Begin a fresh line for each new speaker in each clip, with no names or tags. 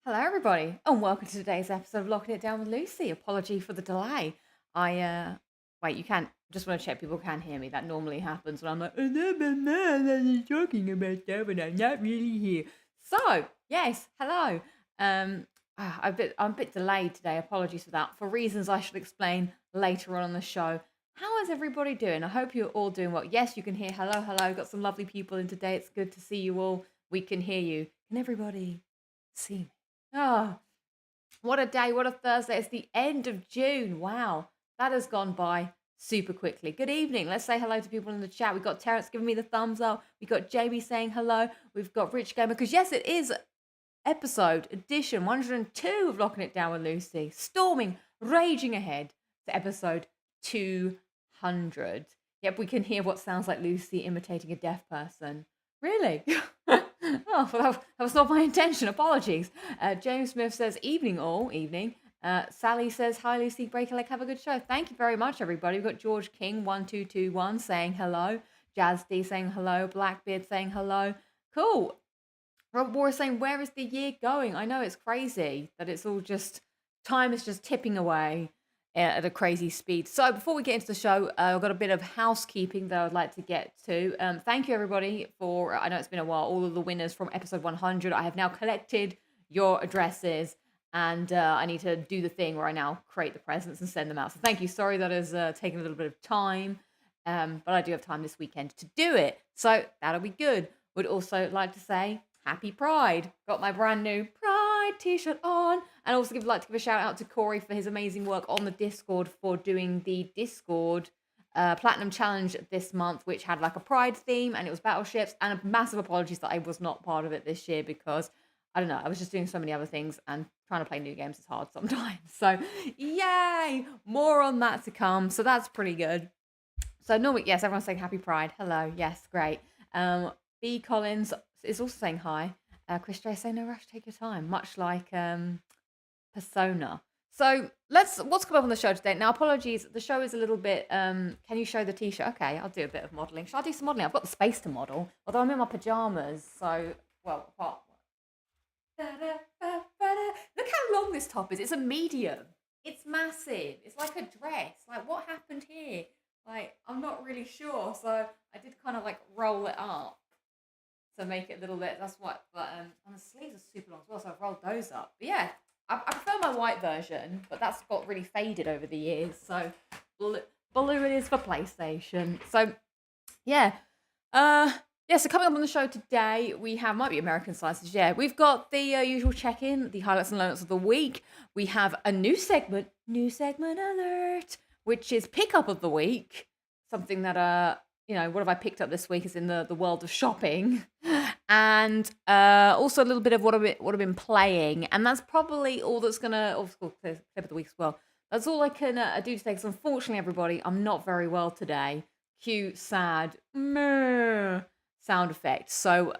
Hello, everybody, and welcome to today's episode of Locking It Down with Lucy. Apology for the delay. Wait, you can't. Just want to check people can hear me. That normally happens when I'm like, I'm talking about stuff and I'm not really here. So, yes, hello. I'm a bit delayed today. Apologies for that. For reasons I should explain later on the show. How is everybody doing? I hope you're all doing well. Yes, you can hear hello, hello. Got some lovely people in today. It's good to see you all. We can hear you. Can everybody see me? Oh, what a day. What a Thursday. It's the end of June. Wow. That has gone by super quickly. Good evening. Let's say hello to people in the chat. We've got Terrence giving me the thumbs up. We've got Jamie saying hello. We've got Rich Gamer. Because, yes, it is edition 102 of Locking It Down with Lucy. Storming, raging ahead to episode 200. Yep, we can hear what sounds like Lucy imitating a deaf person. Really? Oh, well, that was not my intention. Apologies. James Smith says, evening all, evening. Sally says, hi, Lucy, break a leg, have a good show. Thank you very much, everybody. We've got George King, 1221, saying hello. Jazz D saying hello. Blackbeard saying hello. Cool. Rob Moore is saying, where is the year going? I know it's crazy that it's all just, time is just tipping away at a crazy speed. So before we get into the show, I've got a bit of housekeeping that I'd like to get to. Thank you, everybody, for, I know it's been a while, all of the winners from episode 100. I have now collected your addresses, and I need to do the thing where I now create the presents and send them out. So thank you. Sorry that has taken a little bit of time, but I do have time this weekend to do it. So that'll be good. Would also like to say Happy Pride. Got my brand new Pride t-shirt on. And also like to give a shout out to Corey for his amazing work on the Discord for doing the Discord Platinum Challenge this month, which had like a Pride theme and it was battleships. And a massive apologies that I was not part of it this year because, I don't know, I was just doing so many other things and trying to play new games is hard sometimes. So yay! More on that to come. So that's pretty good. So normally, yes, everyone's saying Happy Pride. Hello. Yes, great. B. Collins is also saying hi. Chris J saying no rush, take your time. Much like Persona. So what's come up on the show today? Now, apologies, the show is a little bit. Can you show the t-shirt? Okay, I'll do a bit of modelling. Shall I do some modelling? I've got the space to model, although I'm in my pajamas. So, well, apart. Look how long this top is. It's a medium. It's massive. It's like a dress. Like, what happened here? Like, I'm not really sure. So I did kind of like roll it up to make it a little bit. That's what. But and the sleeves are super long as well. So I've rolled those up. But yeah, I prefer my white version, but that's got really faded over the years. So blue it is for PlayStation. So yeah. Yeah, so coming up on the show today, we have, might be American Slices, yeah. We've got the usual check-in, the highlights and lowlights of the week. We have a new segment alert, which is pickup of the week. Something that, what have I picked up this week is in the world of shopping. And also a little bit of what I've been playing. And that's probably all that's going to, clip of the week as well. That's all I can do today, because unfortunately, everybody, I'm not very well today. Cute, sad, meh sound effect. So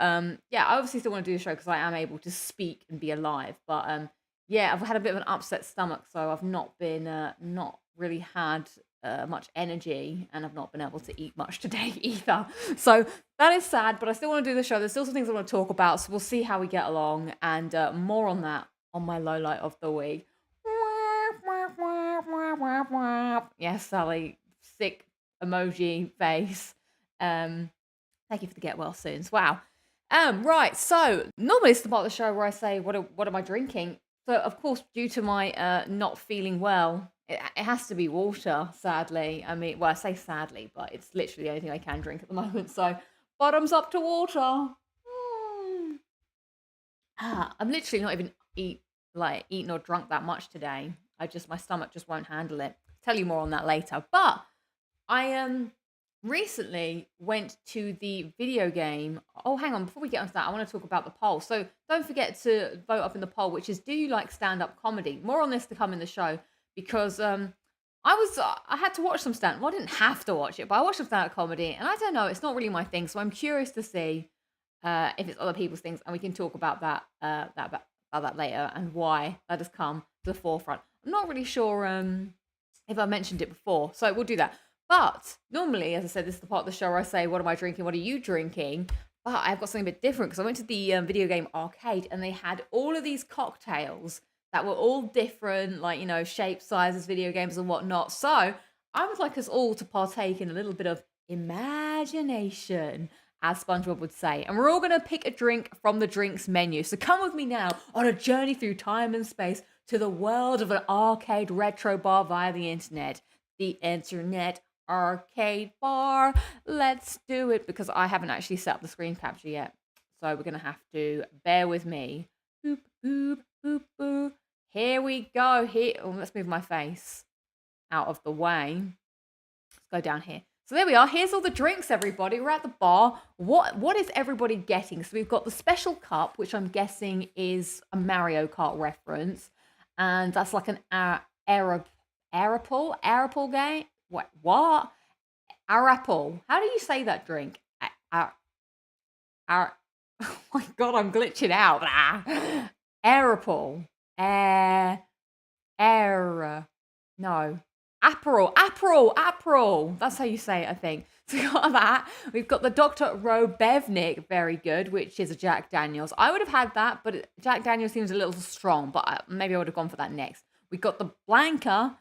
yeah, I obviously still want to do the show because I am able to speak and be alive. But yeah, I've had a bit of an upset stomach, so I've not been not really had much energy, and I've not been able to eat much today either. So that is sad, but I still want to do the show. There's still some things I want to talk about, so we'll see how we get along, and more on that on my low light of the week. Yes, Sally, sick emoji face. Thank you for the get well soons. Wow. Right. So normally it's the part of the show where I say, what am I drinking? So of course, due to my not feeling well, it has to be water. Sadly, I mean, well, I say sadly, but it's literally the only thing I can drink at the moment. So bottoms up to water. I'm literally not even eaten or drunk that much today. My stomach just won't handle it. Tell you more on that later. But I recently went to the video game. Oh, hang on. Before we get onto that, I want to talk about the poll. So don't forget to vote up in the poll, which is, do you like stand-up comedy? More on this to come in the show, because I had to watch some stand. Well, I didn't have to watch it, but I watched some stand-up comedy, and I don't know, it's not really my thing. So I'm curious to see if it's other people's things, and we can talk about that about that later and why that has come to the forefront. I'm not really sure if I mentioned it before, so we'll do that. But normally, as I said, this is the part of the show where I say, what am I drinking? What are you drinking? But I've got something a bit different because I went to the video game arcade and they had all of these cocktails that were all different, like, shapes, sizes, video games, and whatnot. So I would like us all to partake in a little bit of imagination, as SpongeBob would say. And we're all going to pick a drink from the drinks menu. So come with me now on a journey through time and space to the world of an arcade retro bar via the internet. The internet arcade bar. Let's do it because I haven't actually set up the screen capture yet. So we're going to have to bear with me. Boop, boop, boop, boop. Here we go. Here. Oh, let's move my face out of the way. Let's go down here. So there we are. Here's all the drinks, everybody. We're at the bar. What is everybody getting? So we've got the special cup, which I'm guessing is a Mario Kart reference. And that's like an Arapple game. What? Arapple. How do you say that drink? Oh my god, I'm glitching out. Arapple. No. Aperol. That's how you say it, I think. So we got that. We've got the Dr. Robevnik, very good, which is a Jack Daniels. I would have had that, but Jack Daniels seems a little strong, but maybe I would have gone for that next. We got the Blanca,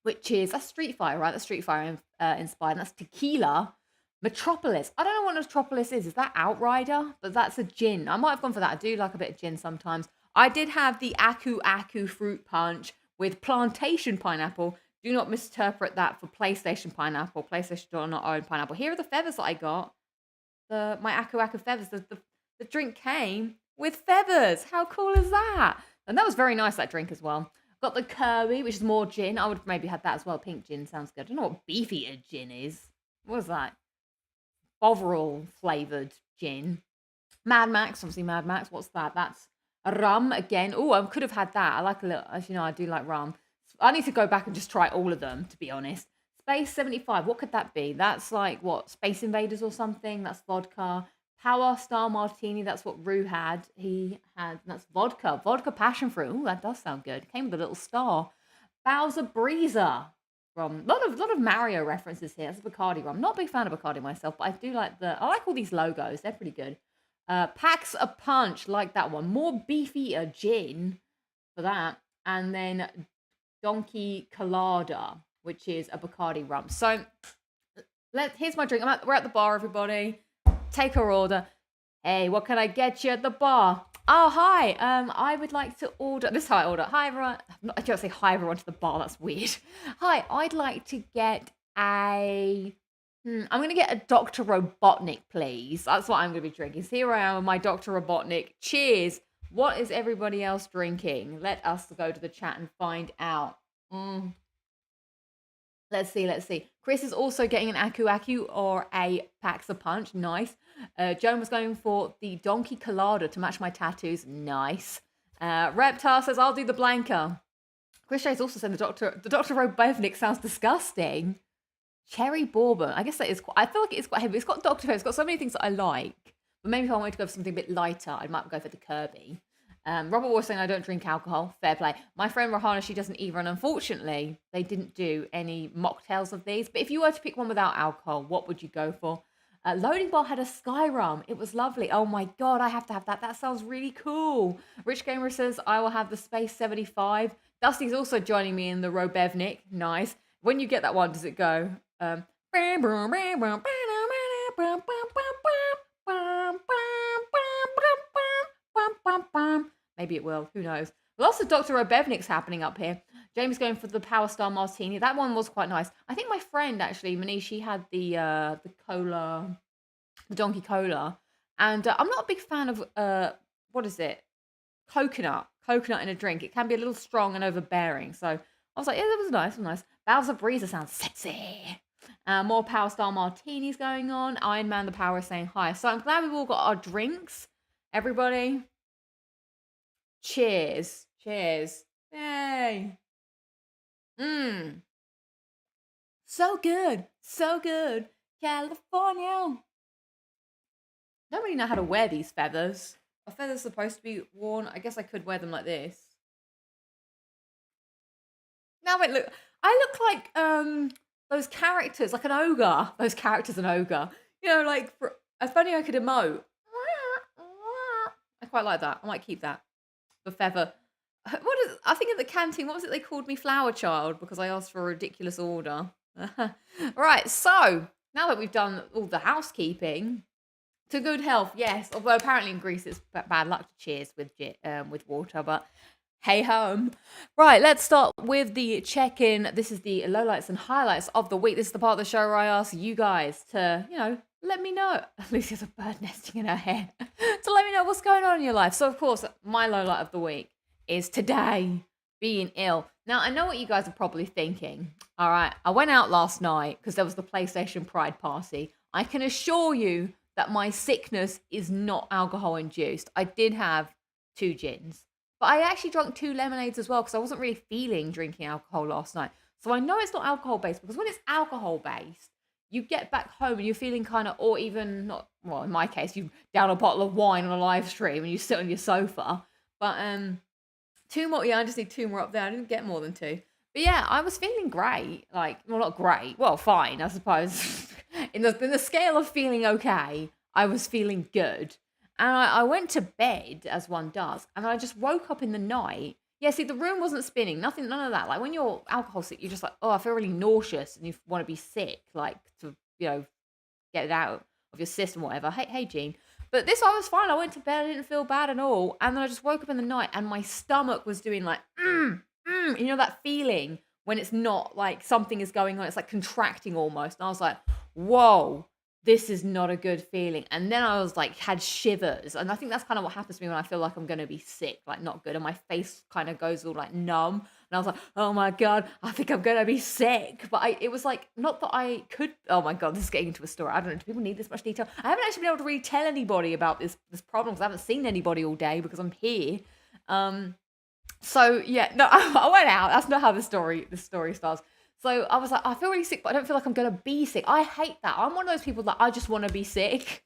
which is, that's Street Fighter, right? That's Street Fighter inspired. That's tequila. Metropolis. I don't know what Metropolis is. Is that Outrider? But that's a gin. I might have gone for that. I do like a bit of gin sometimes. I did have the Aku Aku fruit punch with plantation pineapple. Do not misinterpret that for PlayStation pineapple. PlayStation do not own pineapple. Here are the feathers that I got. My Aku Aku feathers. The drink came with feathers. How cool is that? And that was very nice, that drink as well. Got the Kirby, which is more gin. I would have maybe had that as well. Pink gin sounds good. I don't know what Beefeater gin is. What was that? Bovril flavoured gin. Mad Max, obviously Mad Max. What's that? That's a rum again. Oh, I could have had that. I like a little, as you know, I do like rum. I need to go back and just try all of them, to be honest. Space 75, what could that be? That's like, what, Space Invaders or something? That's vodka. Power Star Martini, that's what Rue had. That's vodka. Vodka passion fruit. Oh, that does sound good. Came with a little star. Bowser Breezer. Rum. A lot of Mario references here. That's a Bacardi rum. Not a big fan of Bacardi myself, but I do like I like all these logos. They're pretty good. Packs a Punch, like that one. More Beefeater gin for that. And then Donkey Colada, which is a Bacardi rum. So here's my drink. We're at the bar, everybody. Take our order. Hey, what can I get you at the bar? Oh, hi. I would like to order. This is how I order. Hi, everyone. I don't say hi, everyone to the bar. That's weird. Hi, I'd like to get I'm going to get a Dr. Robotnik, please. That's what I'm going to be drinking. So here I am with my Dr. Robotnik. Cheers. What is everybody else drinking? Let us go to the chat and find out. Let's see. Chris is also getting an Aku Aku or a Pax a Punch. Nice. Joan was going for the Donkey Colada to match my tattoos. Nice. Reptar says, I'll do the Blanca. Chris Shay's also said the Dr. Robevnik sounds disgusting. Cherry Bourbon. I guess that is I feel like it's quite heavy. It's got Dr. Who. It's got so many things that I like. But maybe if I wanted to go for something a bit lighter, I might go for the Kirby. Robert was saying I don't drink alcohol. Fair play. My friend Rahana, she doesn't either. And unfortunately, they didn't do any mocktails of these. But if you were to pick one without alcohol, what would you go for? Loading Bar had a Sky Rum. It was lovely. Oh my God, I have to have that. That sounds really cool. Rich Gamer says, I will have the Space 75. Dusty's also joining me in the Robevnik. Nice. When you get that one, does it go? Maybe it will. Who knows? Lots of Dr. Robevniks happening up here. James going for the Power Star Martini. That one was quite nice. I think my friend, actually, Manish, she had the cola, the Donkey Cola. And I'm not a big fan of, what is it? Coconut in a drink. It can be a little strong and overbearing. So I was like, yeah, that was nice. Bowser Breezer sounds sexy. More Power Star Martinis going on. Iron Man the Power is saying hi. So I'm glad we've all got our drinks. Everybody. Cheers. Yay. So good. California. Don't really know how to wear these feathers. Are feathers supposed to be worn? I guess I could wear them like this. Now I look like those characters, like an ogre. Those characters, an ogre. You know, like If only I could emote. I quite like that. I might keep that. The feather. I think at the canteen, what was it they called me? Flower child, because I asked for a ridiculous order. Right, so now that we've done all the housekeeping, to good health, yes. Although apparently in Greece it's bad luck to cheers with water, but hey home. Right, let's start with the check-in. This is the lowlights and highlights of the week. This is the part of the show where I ask you guys to, let me know. Lucy has a bird nesting in her hair. To let me know what's going on in your life. So, of course, my lowlight of the week is today being ill. Now, I know what you guys are probably thinking. All right, I went out last night because there was the PlayStation Pride party. I can assure you that my sickness is not alcohol-induced. I did have 2 gins. But I actually drank 2 lemonades as well because I wasn't really feeling drinking alcohol last night. So I know it's not alcohol-based because when it's alcohol-based, you get back home and you're feeling kind of, or even not, well, in my case, you down a bottle of wine on a live stream and you sit on your sofa. But 2 more, yeah, I just need 2 more up there. I didn't get more than 2. But yeah, I was feeling great. Like, well, not great. Well, fine, I suppose. in the scale of feeling okay, I was feeling good. And I went to bed, as one does, and I just woke up in the night. Yeah, see, the room wasn't spinning, none of that. Like, when you're alcohol sick, you're just like, oh, I feel really nauseous, and you want to be sick, like, to, get it out of your system or whatever. Hey, Jean. But this, I was fine. I went to bed, I didn't feel bad at all. And then I just woke up in the night, and my stomach was doing like, that feeling when it's not, like, something is going on. It's, like, contracting almost. And I was like, whoa. This is not a good feeling. And then I was like, had shivers. And I think that's kind of what happens to me when I feel like I'm going to be sick, like not good. And my face kind of goes all like numb. And I was like, oh my God, I think I'm going to be sick. But it was like, not that I could, oh my God, this is getting into a story. I don't know, do people need this much detail? I haven't actually been able to really tell anybody about this problem because I haven't seen anybody all day because I'm here. So yeah, no, I went out. That's not how the story starts. So I was like, I feel really sick, but I don't feel like I'm going to be sick. I hate that. I'm one of those people that I just want to be sick.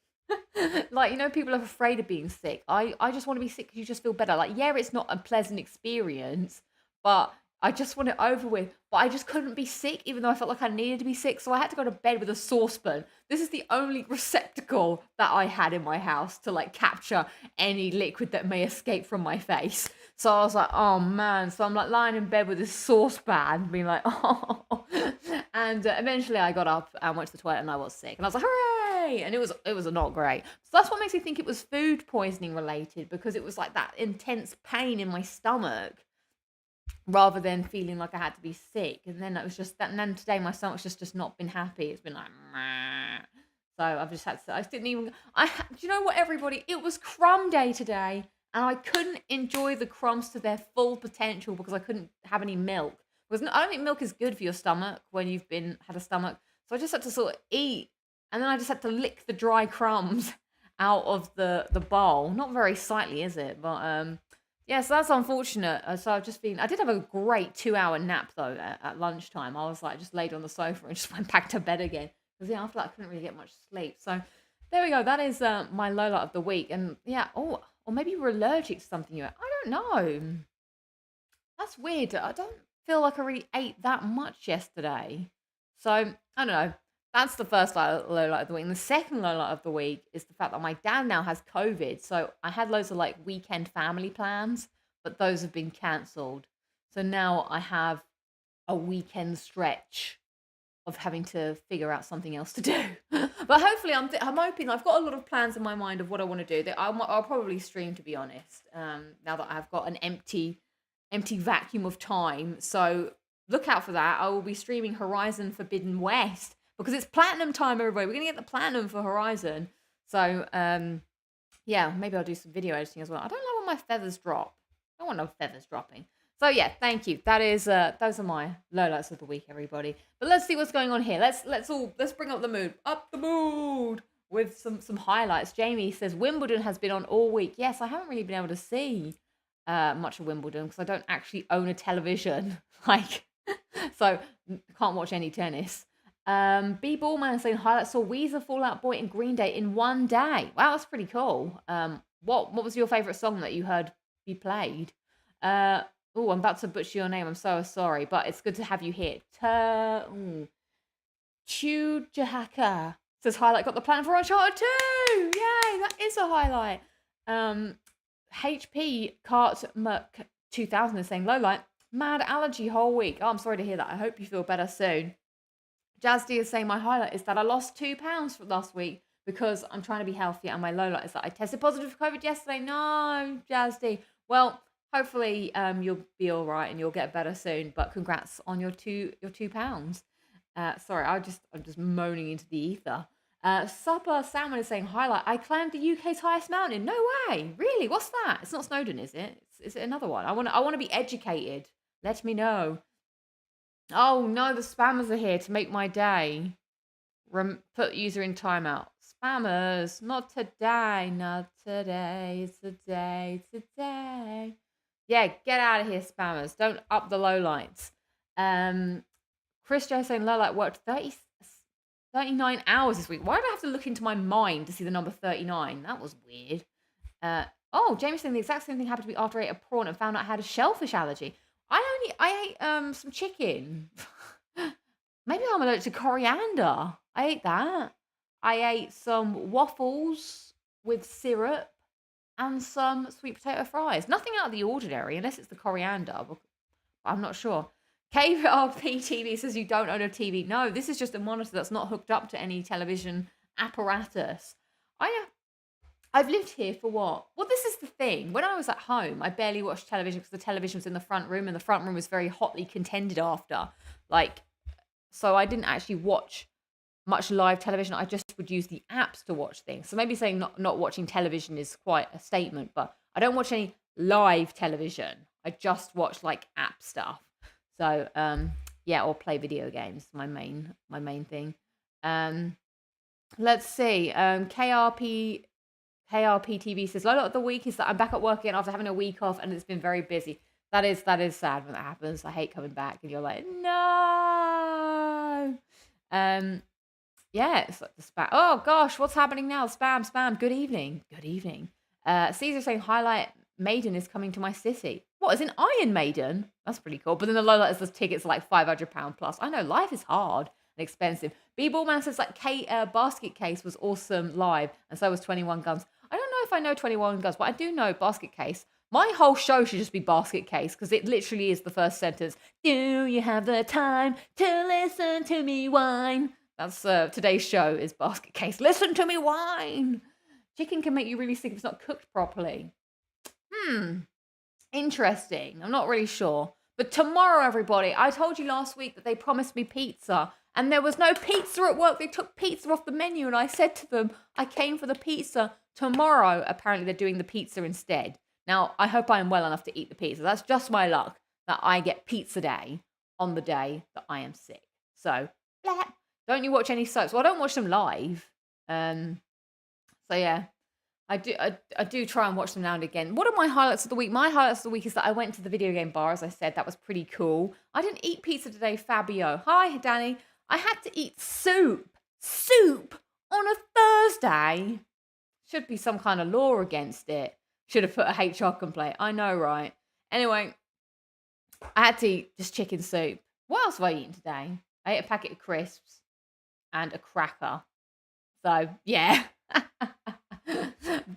Like, people are afraid of being sick. I just want to be sick because you just feel better. Like, yeah, it's not a pleasant experience, but I just want it over with. But I just couldn't be sick, even though I felt like I needed to be sick. So I had to go to bed with a saucepan. This is the only receptacle that I had in my house to, like, capture any liquid that may escape from my face. So I was like, oh man. So I'm like lying in bed with this saucepan, being like, oh. And eventually I got up and went to the toilet and I was sick. And I was like, hooray! And it was not great. So that's what makes me think it was food poisoning related, because it was like that intense pain in my stomach rather than feeling like I had to be sick. And then it was just that. And then today my stomach's just not been happy. It's been like, meh. So I've just had to, do you know what, everybody? It was crumb day today. And I couldn't enjoy the crumbs to their full potential because I couldn't have any milk. Because I don't think milk is good for your stomach when you've had a stomach. So I just had to sort of eat. And then I just had to lick the dry crumbs out of the bowl. Not very slightly, is it? But yeah, so that's unfortunate. So I did have a great 2-hour nap though at lunchtime. I was like, just laid on the sofa and just went back to bed again. Because yeah, after that I couldn't really get much sleep. So there we go. That is my lowlight of the week. And yeah, or maybe you were allergic to something I don't know. That's weird. I don't feel like I really ate that much yesterday. So, I don't know. That's the first lowlight of the week. And the second lowlight of the week is the fact that my dad now has COVID. So I had loads of like weekend family plans, but those have been cancelled. So now I have a weekend stretch of having to figure out something else to do. But hopefully I'm hoping, I've got a lot of plans in my mind of what I want to do. That I'll probably stream, to be honest, now that I've got an empty vacuum of time. So look out for that. I will be streaming Horizon Forbidden West because it's platinum time, everybody. We're going to get the platinum for Horizon. So yeah, maybe I'll do some video editing as well. I don't know when my feathers drop. I don't want no feathers dropping. So yeah, thank you. That is those are my lowlights of the week, everybody. But let's see what's going on here. Let's bring up the mood. Up the mood with some highlights. Jamie says Wimbledon has been on all week. Yes, I haven't really been able to see much of Wimbledon because I don't actually own a television. So can't watch any tennis. B Ballman saying highlights saw Weezer, Fall Out Boy, and Green Day in one day. Wow, that's pretty cool. What was your favorite song that you heard be played? Oh, I'm about to butcher your name. I'm so sorry, but it's good to have you here. Chujahaka says highlight got the plan for Uncharted 2. Yay, that is a highlight. HP Cart Muck 2000 is saying, Lowlight, mad allergy whole week. Oh, I'm sorry to hear that. I hope you feel better soon. Jazzy is saying, my highlight is that I lost 2 pounds last week because I'm trying to be healthier, and my lowlight is that I tested positive for COVID yesterday. No, Jazzy. Well, hopefully you'll be all right and you'll get better soon, but congrats on your 2 pounds. Sorry, I'm just moaning into the ether. Supper Salmon is saying, highlight, I climbed the UK's highest mountain. No way. Really? What's that? It's not Snowdon, is it? Is it another one? I want to be educated. Let me know. Oh no, the spammers are here to make my day. Put user in timeout. Spammers, not today, not today. Today. Yeah, get out of here, spammers. Don't up the lowlights. Chris Joe saying lowlight worked 39 hours this week. Why did I have to look into my mind to see the number 39? That was weird. Jamie's saying the exact same thing happened to me after I ate a prawn and found out I had a shellfish allergy. I ate some chicken. Maybe I'm allergic to coriander. I ate that. I ate some waffles with syrup and some sweet potato fries. Nothing out of the ordinary, unless it's the coriander. But I'm not sure. KRP TV says you don't own a TV. No, this is just a monitor that's not hooked up to any television apparatus. I've lived here for what? Well, this is the thing. When I was at home, I barely watched television because the television was in the front room, and the front room was very hotly contended after. So I didn't actually watch much live television. I just would use the apps to watch things. So maybe saying not watching television is quite a statement, but I don't watch any live television. I just watch app stuff. So or play video games. My main thing. Let's see. KRP TV says, low of the week is that I'm back at work again after having a week off, and it's been very busy. That is sad when that happens. I hate coming back and you're like, no. It's like the spam. Oh gosh, what's happening now? Spam. Good evening. Caesar saying, highlight Maiden is coming to my city. What, is an Iron Maiden? That's pretty cool. But then the lowlight is the tickets are £500 plus. I know, life is hard and expensive. B-Ballman says Basket Case was awesome live, and so was 21 Guns. I don't know if I know 21 Guns, but I do know Basket Case. My whole show should just be Basket Case, because it literally is the first sentence. Do you have the time to listen to me whine? That's today's show is Basket Case. Listen to me whine. Chicken can make you really sick if it's not cooked properly. Interesting. I'm not really sure. But tomorrow, everybody, I told you last week that they promised me pizza, and there was no pizza at work. They took pizza off the menu, and I said to them, I came for the pizza. Tomorrow, apparently, they're doing the pizza instead. Now, I hope I am well enough to eat the pizza. That's just my luck that I get pizza day on the day that I am sick. So, blah. Don't you watch any soaps? Well, I don't watch them live. I do try and watch them now and again. What are my highlights of the week? My highlights of the week is that I went to the video game bar, as I said. That was pretty cool. I didn't eat pizza today, Fabio. Hi, Danny. I had to eat soup. Soup on a Thursday. Should be some kind of law against it. Should have put a HR complaint. I know, right? Anyway, I had to eat just chicken soup. What else have I eaten today? I ate a packet of crisps and a cracker. So, yeah.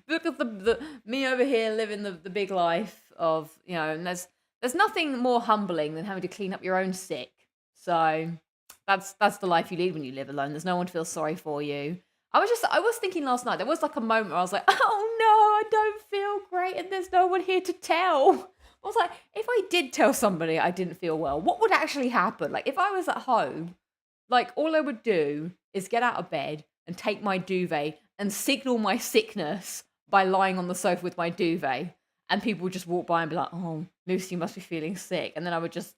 Look at the me over here living the big life of, and there's nothing more humbling than having to clean up your own sick. So that's the life you lead when you live alone. There's no one to feel sorry for you. I was thinking last night, there was a moment where I was like, oh no, I don't feel great and there's no one here to tell. I was like, if I did tell somebody I didn't feel well, what would actually happen? If I was at home, all I would do is get out of bed and take my duvet and signal my sickness by lying on the sofa with my duvet. And people would just walk by and be like, oh, Lucy must be feeling sick. And then I would just,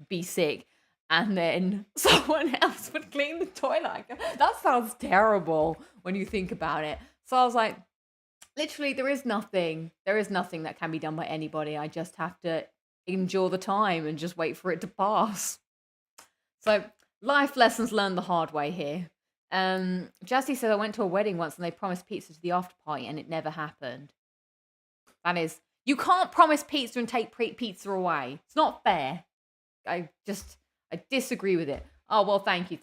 be sick. And then someone else would clean the toilet. That sounds terrible when you think about it. So I was like, literally, there is nothing that can be done by anybody. I just have to endure the time and just wait for it to pass. So life lessons learned the hard way here. Jazzy said I went to a wedding once and they promised pizza to the after party and it never happened. That is, you can't promise pizza and take pizza away. It's not fair. I disagree with it. Oh, well, thank you.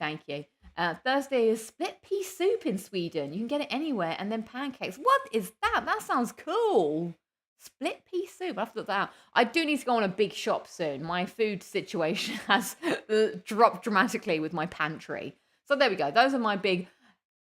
Thursday is split pea soup in Sweden. You can get it anywhere, and then pancakes. What is that? That sounds cool. Split pea soup. I have to look that out. I do need to go on a big shop soon. My food situation has dropped dramatically with my pantry. So there we go. Those are my big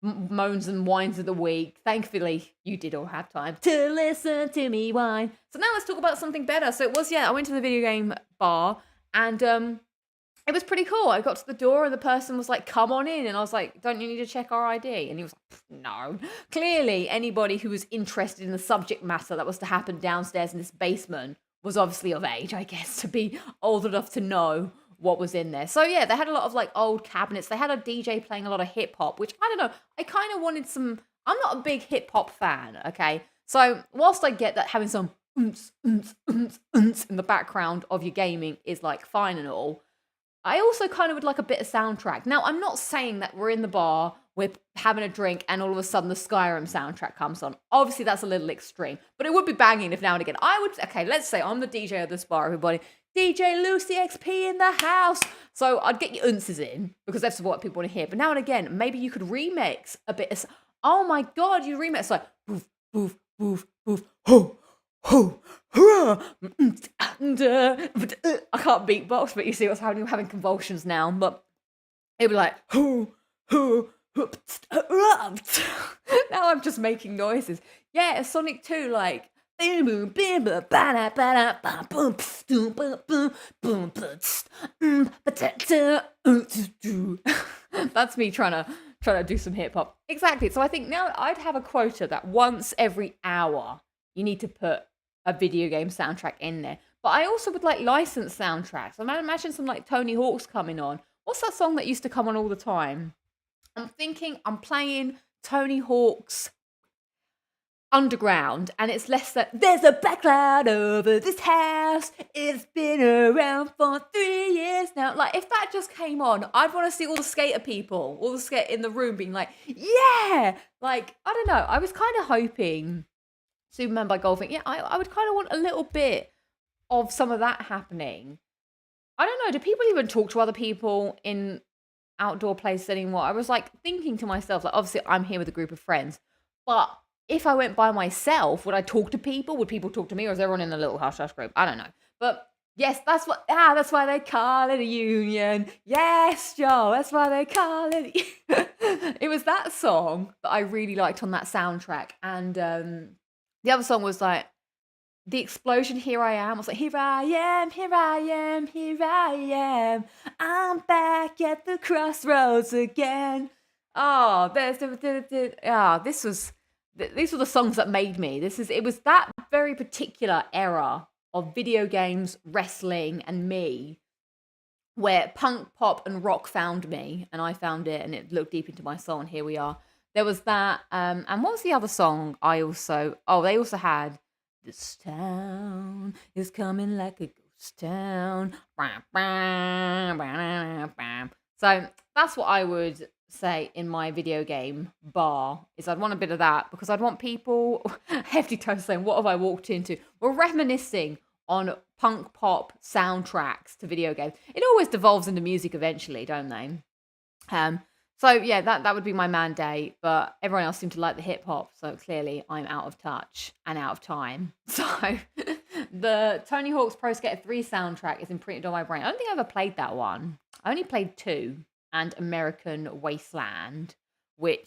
moans and whines of the week. Thankfully, you did all have time to listen to me whine. So now let's talk about something better. So it was, I went to the video game bar, and it was pretty cool. I got to the door and the person was like, come on in. And I was like, don't you need to check our ID? And he was like, no. Clearly, anybody who was interested in the subject matter that was to happen downstairs in this basement was obviously of age, I guess, to be old enough to know what was in there. So yeah, they had a lot of like old cabinets. They had a DJ playing a lot of hip hop, which I don't know. I kind of wanted some. I'm not a big hip hop fan, okay? So whilst I get that having some in the background of your gaming is like fine and all, I also kind of would like a bit of soundtrack. Now, I'm not saying that we're in the bar, we're having a drink, and all of a sudden the Skyrim soundtrack comes on. Obviously, that's a little extreme, but it would be banging if now and again. Okay, let's say I'm the DJ of this bar, everybody. DJ LudiXP in the house. So I'd get your unces in, because that's what people want to hear. But now and again, maybe you could remix a bit of, oh my God, you remix like, boof, boof, boof, boof, ho, ho, hurrah. I can't beatbox, but you see what's happening. I'm having convulsions now. But it'd be like, ho, ho, ho. Now I'm just making noises. Yeah, Sonic 2, like, that's me trying to do some hip hop. Exactly. So I think now I'd have a quota that once every hour you need to put a video game soundtrack in there. But I also would like licensed soundtracks. Imagine some like Tony Hawk's coming on. What's that song that used to come on all the time? I'm playing Tony Hawk's Underground, and it's less that there's a black cloud over this house. It's been around for 3 years now. Like, if that just came on, I'd want to see all the skater people, all the skater in the room being like, yeah! Like, I don't know. I was kind of hoping Superman by Golfing. Yeah, I would kind of want a little bit of some of that happening. I don't know. Do people even talk to other people in outdoor places anymore? I was like thinking to myself, like, obviously I'm here with a group of friends, but if I went by myself, would I talk to people? Would people talk to me, or is everyone in a little hush-hush group? I don't know. But yes, that's why they call it a union. Yes, Joe, that's why they call it. It was that song that I really liked on that soundtrack. And the other song was like, the explosion, Here I Am. I was like, here I am, here I am, here I am. I'm back at the crossroads again. Oh, these were the songs that made me. It was that very particular era of video games, wrestling, and me, where punk, pop, and rock found me, and I found it, and it looked deep into my soul, and here we are. There was that, and what was the other song they also had, This Town is Coming Like a Ghost Town. So that's what I would say in my video game bar, is I'd want a bit of that, because I'd want people, Hefty Toast saying, what have I walked into? We're reminiscing on punk pop soundtracks to video games. It always devolves into music eventually, don't they? So yeah, that would be my mandate, but everyone else seemed to like the hip hop, so clearly I'm out of touch and out of time. So the Tony Hawk's Pro Skater 3 soundtrack is imprinted on my brain. I don't think I ever played that one. I only played 2. And American Wasteland,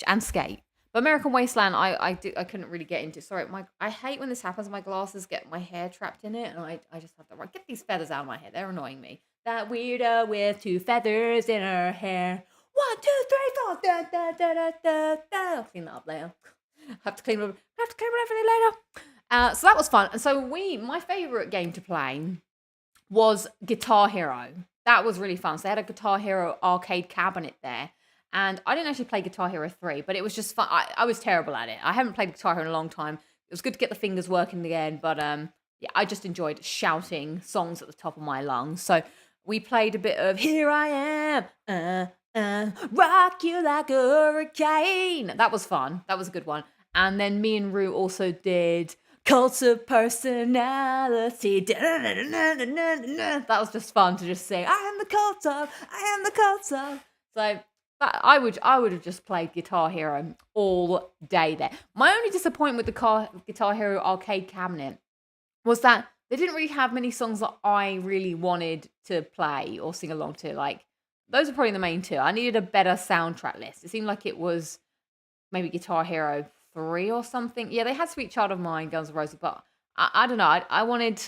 and Skate. But American Wasteland, I couldn't really get into. Sorry, I hate when this happens. My glasses get my hair trapped in it, and I just have to get these feathers out of my hair. They're annoying me. That weirdo with 2 feathers in her hair. 1, 2, 3, 4. Da, da, da, da, da, da. I'll clean that up later. Have to clean it later. So that was fun. And so my favorite game to play was Guitar Hero. That was really fun. So they had a Guitar Hero arcade cabinet there. And I didn't actually play Guitar Hero 3, but it was just fun. I was terrible at it. I haven't played Guitar Hero in a long time. It was good to get the fingers working again. But yeah, I just enjoyed shouting songs at the top of my lungs. So we played a bit of Here I Am, rock you like a hurricane. That was fun. That was a good one. And then me and Rue also did Cult of Personality. That was just fun to just sing. I am the cult of. So I would have just played Guitar Hero all day there. My only disappointment with the Guitar Hero arcade cabinet was that they didn't really have many songs that I really wanted to play or sing along to. Like, those are probably the main two. I needed a better soundtrack list. It seemed like it was maybe Guitar Hero 3 or something. Yeah, they had Sweet Child of Mine, Guns N' Roses, but I don't know. I wanted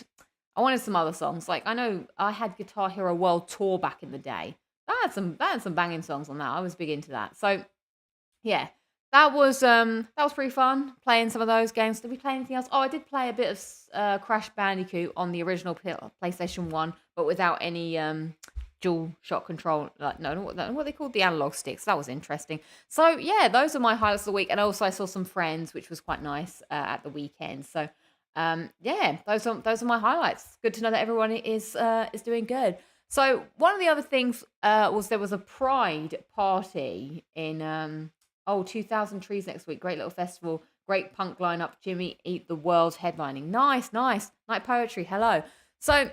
some other songs. Like, I know I had Guitar Hero World Tour back in the day. That had some banging songs on that. I was big into that. So yeah, that was pretty fun playing some of those games. Did we play anything else? Oh, I did play a bit of Crash Bandicoot on the original PlayStation 1, but without any dual shot control. Like, no, what they called the analog sticks. That was interesting. So yeah, those are my highlights of the week. And also I saw some friends, which was quite nice at the weekend. So yeah, those are my highlights. Good to know that everyone is doing good. So one of the other things was there was a Pride party in 2000 Trees next week. Great little festival. Great punk lineup. Jimmy Eat the World headlining. Nice. Night Poetry. Hello. So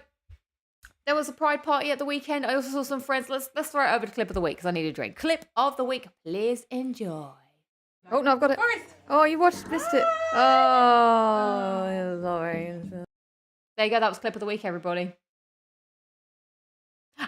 there was a Pride party at the weekend. I also saw some friends. Let's throw it over to clip of the week because I need a drink. Clip of the week. Please enjoy. Oh no, I've got it. Oh, you missed it. Oh, sorry. There you go. That was clip of the week, everybody.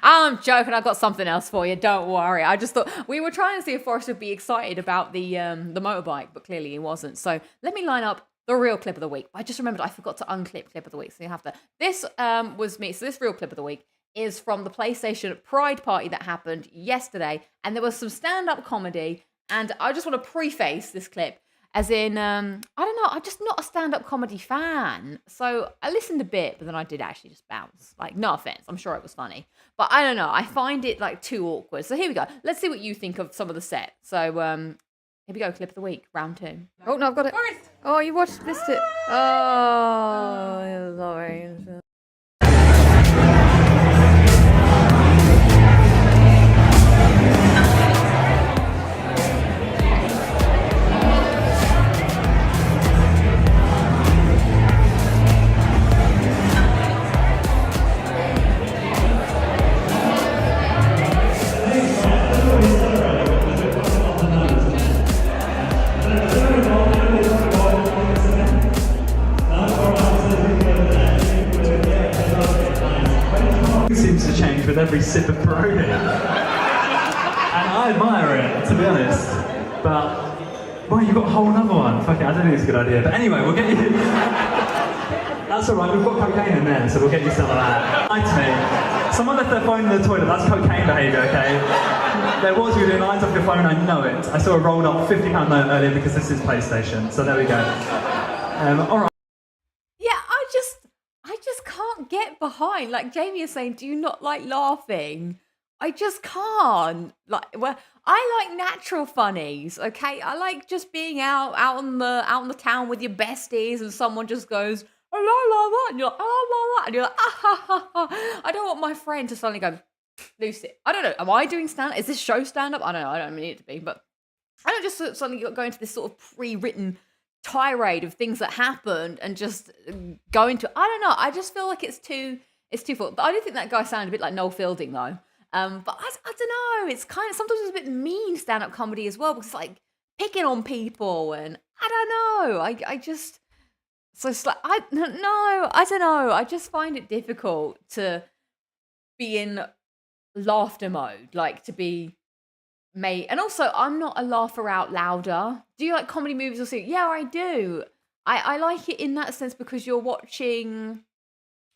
I'm joking. I've got something else for you. Don't worry. I just thought we were trying to see if Forrest would be excited about the motorbike, but clearly he wasn't. So let me line up the real clip of the week. I just remembered I forgot to unclip clip of the week, so you have to. This was me. So this real clip of the week is from the PlayStation Pride party that happened yesterday, and there was some stand-up comedy. And I just want to preface this clip as in, I don't know, I'm just not a stand-up comedy fan. So I listened a bit, but then I did actually just bounce. Like, no offense, I'm sure it was funny. But I don't know, I find it like too awkward. So here we go. Let's see what you think of some of the set. So here we go, clip of the week, round 2. Oh no, I've got it. Oh, you missed it. Oh, sorry.
Seems to change with every sip of Peroni. And I admire it, to be honest. But, well, you've got a whole other one. Fuck it, I don't think it's a good idea. But anyway, we'll get you... That's alright, we've got cocaine in there, so we'll get you some of that. Lie to me. Someone left their phone in the toilet, that's cocaine behaviour, okay? There was, you were doing lines off your phone, I know it. I saw a rolled up £50 note earlier because this is PlayStation, so there we go. Alright.
Get behind, like Jamie is saying, do you not like laughing? I just can't. Like, well, I like natural funnies, okay? I like just being out on the town with your besties, and someone just goes la la la, and you're like la la, and you're like ah ha ha ha. I don't want my friend to suddenly go Lucy. I don't know. Am I doing stand? Is this show stand up? I don't know. I don't mean it to be, but I don't just suddenly go into this sort of pre-written tirade of things that happened and just go into I don't know. I just feel like it's too full. But I do think that guy sounded a bit like Noel Fielding though. But I don't know. It's kind of sometimes it's a bit mean stand-up comedy as well because it's like picking on people and I don't know. I just so it's like I don't know. I just find it difficult to be in laughter mode, like to be mate. And also, I'm not a laugher out louder. Do you like comedy movies or something? Yeah, I do. I like it in that sense because you're watching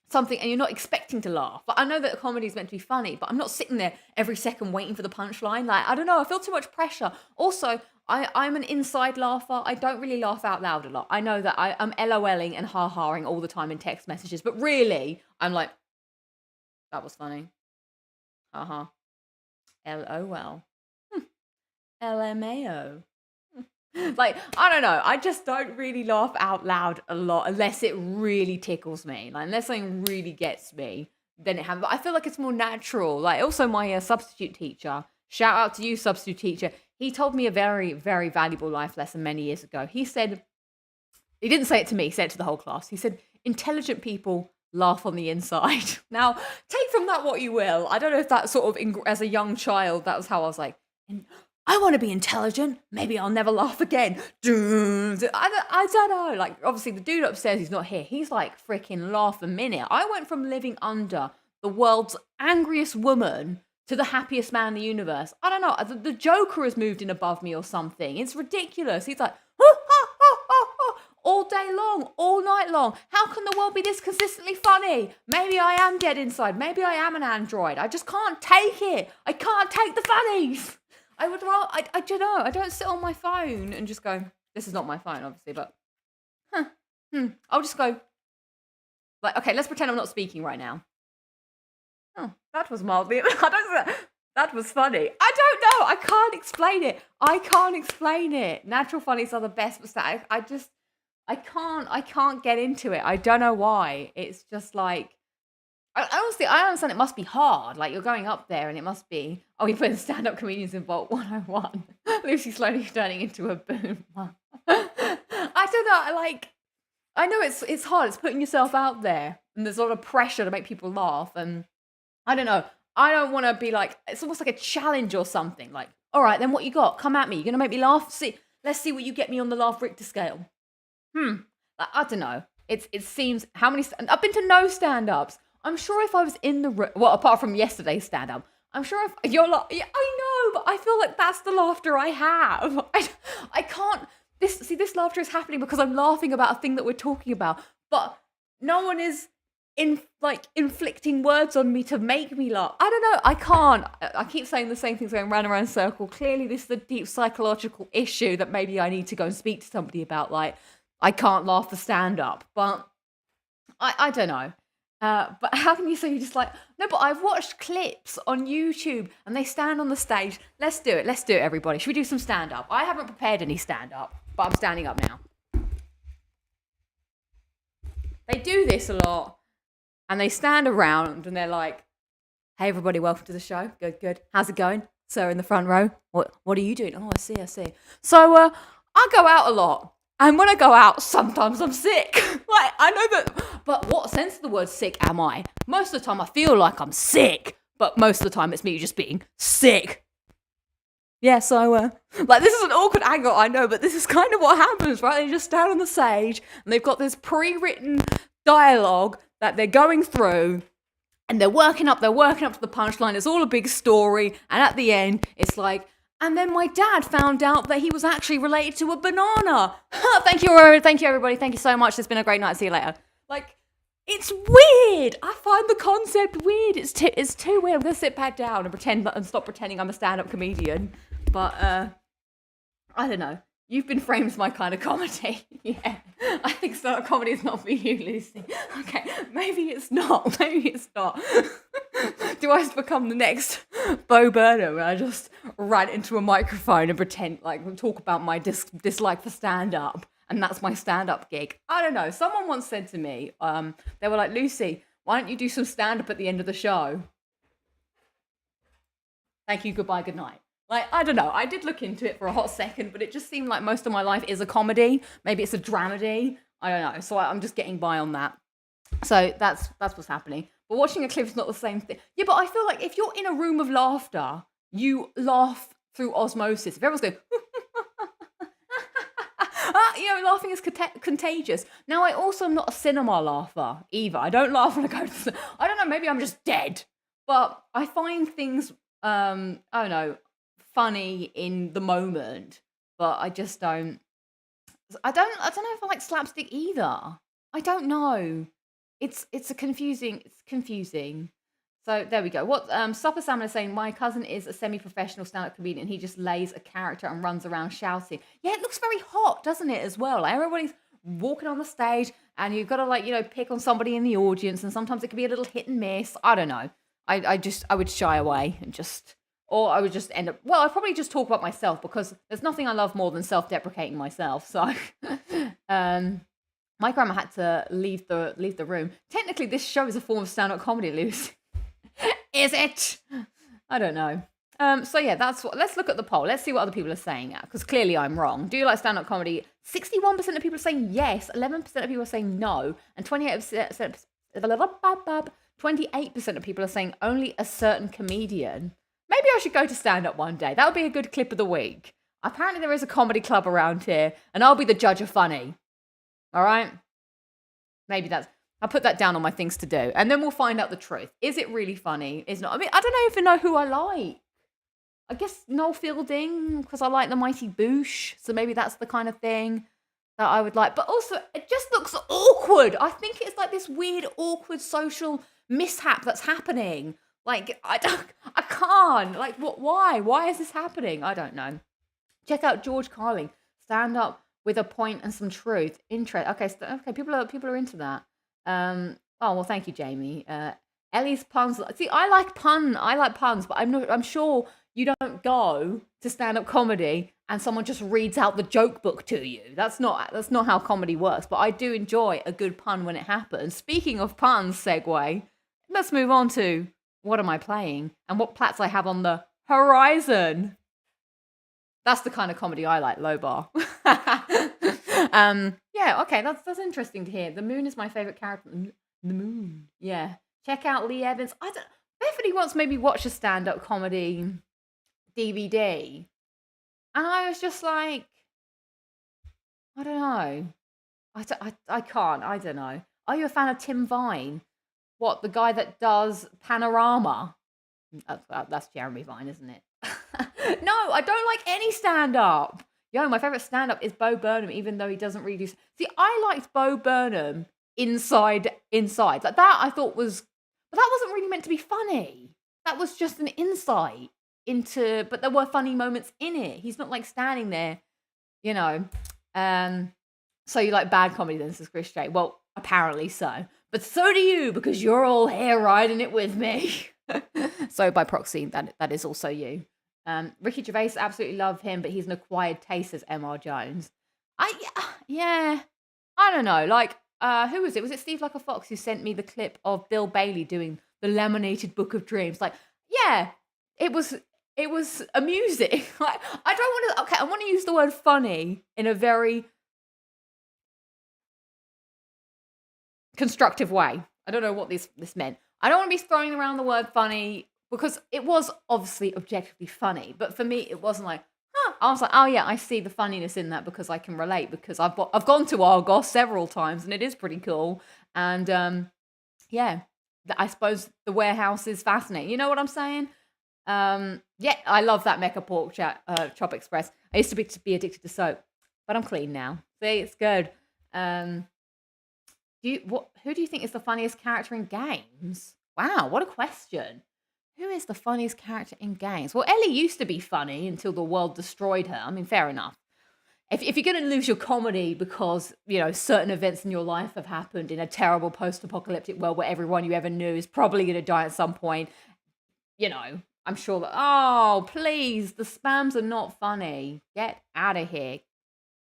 something and you're not expecting to laugh. But I know that comedy is meant to be funny, but I'm not sitting there every second waiting for the punchline. Like, I don't know, I feel too much pressure. Also, I'm an inside laugher. I don't really laugh out loud a lot. I know that I'm LOLing and ha-haing all the time in text messages, but really, I'm like, that was funny. Ha-ha. LOL. LMAO. Like, I don't know. I just don't really laugh out loud a lot unless it really tickles me. Like, unless something really gets me, then it happens. But I feel like it's more natural. Like, also my substitute teacher, shout out to you, substitute teacher. He told me a very, very valuable life lesson many years ago. He said, he didn't say it to me, he said it to the whole class. He said, intelligent people laugh on the inside. Now, take from that what you will. I don't know if that sort of, as a young child, that was how I was like, I want to be intelligent. Maybe I'll never laugh again. I don't know. Like, obviously, the dude upstairs, he's not here. He's like freaking laugh a minute. I went from living under the world's angriest woman to the happiest man in the universe. I don't know. The Joker has moved in above me or something. It's ridiculous. He's like, all day long, all night long. How can the world be this consistently funny? Maybe I am dead inside. Maybe I am an android. I just can't take it. I can't take the funnies. I would rather, I don't know. I don't sit on my phone and just go, this is not my phone, obviously, but, I'll just go, like, okay, let's pretend I'm not speaking right now. Oh, that was mildly, that was funny. I don't know. I can't explain it. Natural funnies are the best, but I can't get into it. I don't know why. It's just like, honestly, I understand it must be hard. Like, you're going up there and it must be, oh, you put stand-up comedians in Vault 101. Lucy slowly turning into a boom. I don't know, I know it's hard. It's putting yourself out there. And there's a lot of pressure to make people laugh. And I don't know. I don't want to be like, it's almost like a challenge or something. Like, all right, then what you got? Come at me. You're going to make me laugh? Let's see what you get me on the laugh Richter scale. I don't know. It seems, how many, I've been to no stand-ups. I'm sure if I was in the room, well, apart from yesterday's stand-up, I'm sure if you're like, yeah, I know, but I feel like that's the laughter I have. I can't, this laughter is happening because I'm laughing about a thing that we're talking about, but no one is inflicting words on me to make me laugh. I don't know, I can't. I keep saying the same things going round and round in a circle. Clearly this is a deep psychological issue that maybe I need to go and speak to somebody about, like, I can't laugh for stand-up, but I don't know. But how can you say you're just like, no, but I've watched clips on YouTube and they stand on the stage. Let's do it, everybody. Should we do some stand-up? I haven't prepared any stand-up, but I'm standing up now. They do this a lot and they stand around and they're like, hey, everybody, welcome to the show. Good. How's it going? Sir in the front row. What are you doing? Oh, I see. So I go out a lot. And when I go out, sometimes I'm sick. Like, I know that, but what sense of the word sick am I? Most of the time I feel like I'm sick, but most of the time it's me just being sick. Yeah, so, like, this is an awkward angle, I know, but this is kind of what happens, right? They just stand on the stage, and they've got this pre-written dialogue that they're going through, and they're working up to the punchline. It's all a big story, and at the end, it's like, and then my dad found out that he was actually related to a banana. Thank you, everybody. Thank you so much. It's been a great night. See you later. Like, it's weird. I find the concept weird. It's too weird. I'm going to sit back down and stop pretending I'm a stand-up comedian. But, I don't know. You've been framed as my kind of comedy. Yeah. I think stand-up comedy is not for you, Lucy. Okay, maybe it's not. Do I just become the next Bo Burnham where I just rant into a microphone and pretend, like, talk about my dislike for stand-up, and that's my stand-up gig? I don't know. Someone once said to me, they were like, Lucy, why don't you do some stand-up at the end of the show? Thank you, goodbye, good night. Like, I don't know. I did look into it for a hot second, but it just seemed like most of my life is a comedy. Maybe it's a dramedy. I don't know. So I'm just getting by on that. So that's what's happening. But watching a clip is not the same thing. Yeah, but I feel like if you're in a room of laughter, you laugh through osmosis. If everyone's going, laughing is contagious. Now, I also am not a cinema laugher either. I don't laugh when I go to I don't know, maybe I'm just dead. But I find things, I don't know, funny in the moment. But I just don't. I don't know if I like slapstick either. I don't know. It's confusing. So there we go. What Supper Salmon is saying, my cousin is a semi-professional stand-up comedian. He just lays a character and runs around shouting. Yeah, it looks very hot, doesn't it, as well? Like, everybody's walking on the stage and you've got to, pick on somebody in the audience, and sometimes it can be a little hit and miss. I don't know. I would shy away and or I would just end up, I'd probably just talk about myself, because there's nothing I love more than self-deprecating myself. So my grandma had to leave the room. Technically, this show is a form of stand-up comedy, Lucy. Is it? I don't know. So yeah, let's look at the poll. Let's see what other people are saying, because clearly I'm wrong. Do you like stand-up comedy? 61% of people are saying yes, 11% of people are saying no, and 28% of people are saying only a certain comedian. Maybe I should go to stand-up one day. That would be a good clip of the week. Apparently there is a comedy club around here, and I'll be the judge of funny. All right? Maybe I'll put that down on my things to do, and then we'll find out the truth. Is it really funny? Is not. I mean, I don't even know who I like. I guess Noel Fielding, because I like the Mighty Boosh, so maybe that's the kind of thing that I would like. But also, it just looks awkward. I think it's like this weird, awkward social mishap that's happening. Like, I can't. Like, what? Why? Why is this happening? I don't know. Check out George Carlin. Stand up with a point and some truth. Okay, people are into that. Oh well, thank you, Jamie. Ellie's puns. See, I like puns, but I'm sure you don't go to stand up comedy and someone just reads out the joke book to you. That's not how comedy works. But I do enjoy a good pun when it happens. Speaking of puns, segue. Let's move on to what am I playing and what plats I have on the horizon. That's the kind of comedy I like, low bar. Yeah, okay, that's interesting to hear. The Moon is my favorite character. The Moon. Yeah. Check out Lee Evans. Bethany once made me watch a stand-up comedy DVD. And I was just like, I don't know. I can't. I don't know. Are you a fan of Tim Vine? What, the guy that does Panorama? That's Jeremy Vine, isn't it? No, I don't like any stand-up. Yo, my favourite stand-up is Bo Burnham, even though he doesn't really do... See, I liked Bo Burnham inside. Like, that I thought was... But that wasn't really meant to be funny. That was just an insight into... But there were funny moments in it. He's not, like, standing there, you know. So you like bad comedy then, says Chris J. Well, apparently so. But so do you, because you're all here riding it with me. So by proxy, that is also you. Ricky Gervais, absolutely love him, but he's an acquired taste, says M.R. Jones. Yeah, I don't know. Like, who was it? Was it Steve Like a Fox who sent me the clip of Bill Bailey doing the Laminated Book of Dreams? Like, yeah, it was amusing. Like, I want to use the word funny in a very constructive way. I don't know what this meant. I don't want to be throwing around the word funny because it was obviously objectively funny, but for me it wasn't like, I was like, oh yeah, I see the funniness in that because I can relate, because I've gone to Argos several times and it is pretty cool, and yeah, I suppose the warehouse is fascinating. You know what I'm saying? Yeah, I love that Mecha Pork Chop Express. I used to be addicted to soap, but I'm clean now. See, it's good. Who do you think is the funniest character in games? Wow, what a question. Who is the funniest character in games? Well, Ellie used to be funny until the world destroyed her. I mean, fair enough. If you're going to lose your comedy because, you know, certain events in your life have happened in a terrible post-apocalyptic world where everyone you ever knew is probably going to die at some point, you know, I'm sure that, oh, please, the spams are not funny. Get out of here.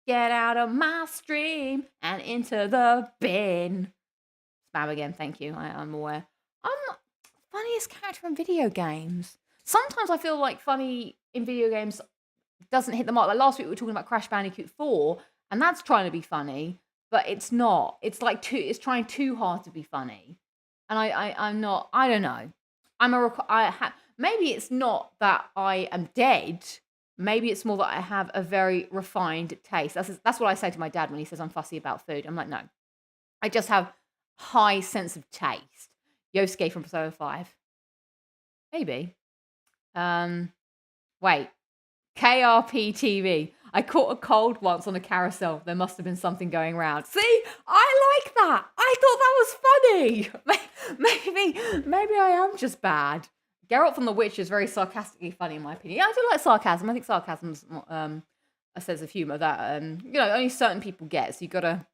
Get out of my stream and into the bin. Spam again, thank you. I'm aware. I'm not funniest character in video games. Sometimes I feel like funny in video games doesn't hit the mark. Like last week we were talking about Crash Bandicoot 4, and that's trying to be funny, but it's not. It's like it's trying too hard to be funny. And I'm not, I don't know. Maybe it's not that I am dead. Maybe it's more that I have a very refined taste. That's what I say to my dad when he says I'm fussy about food. I'm like, no. I just have high sense of taste. Yosuke from Persona 5. Maybe. Wait. KRP TV. I caught a cold once on a carousel. There must have been something going around. See? I like that. I thought that was funny. Maybe I am just bad. Geralt from The Witch is very sarcastically funny in my opinion. Yeah, I do like sarcasm. I think sarcasm's a sense of humor that you know, only certain people get. So you gotta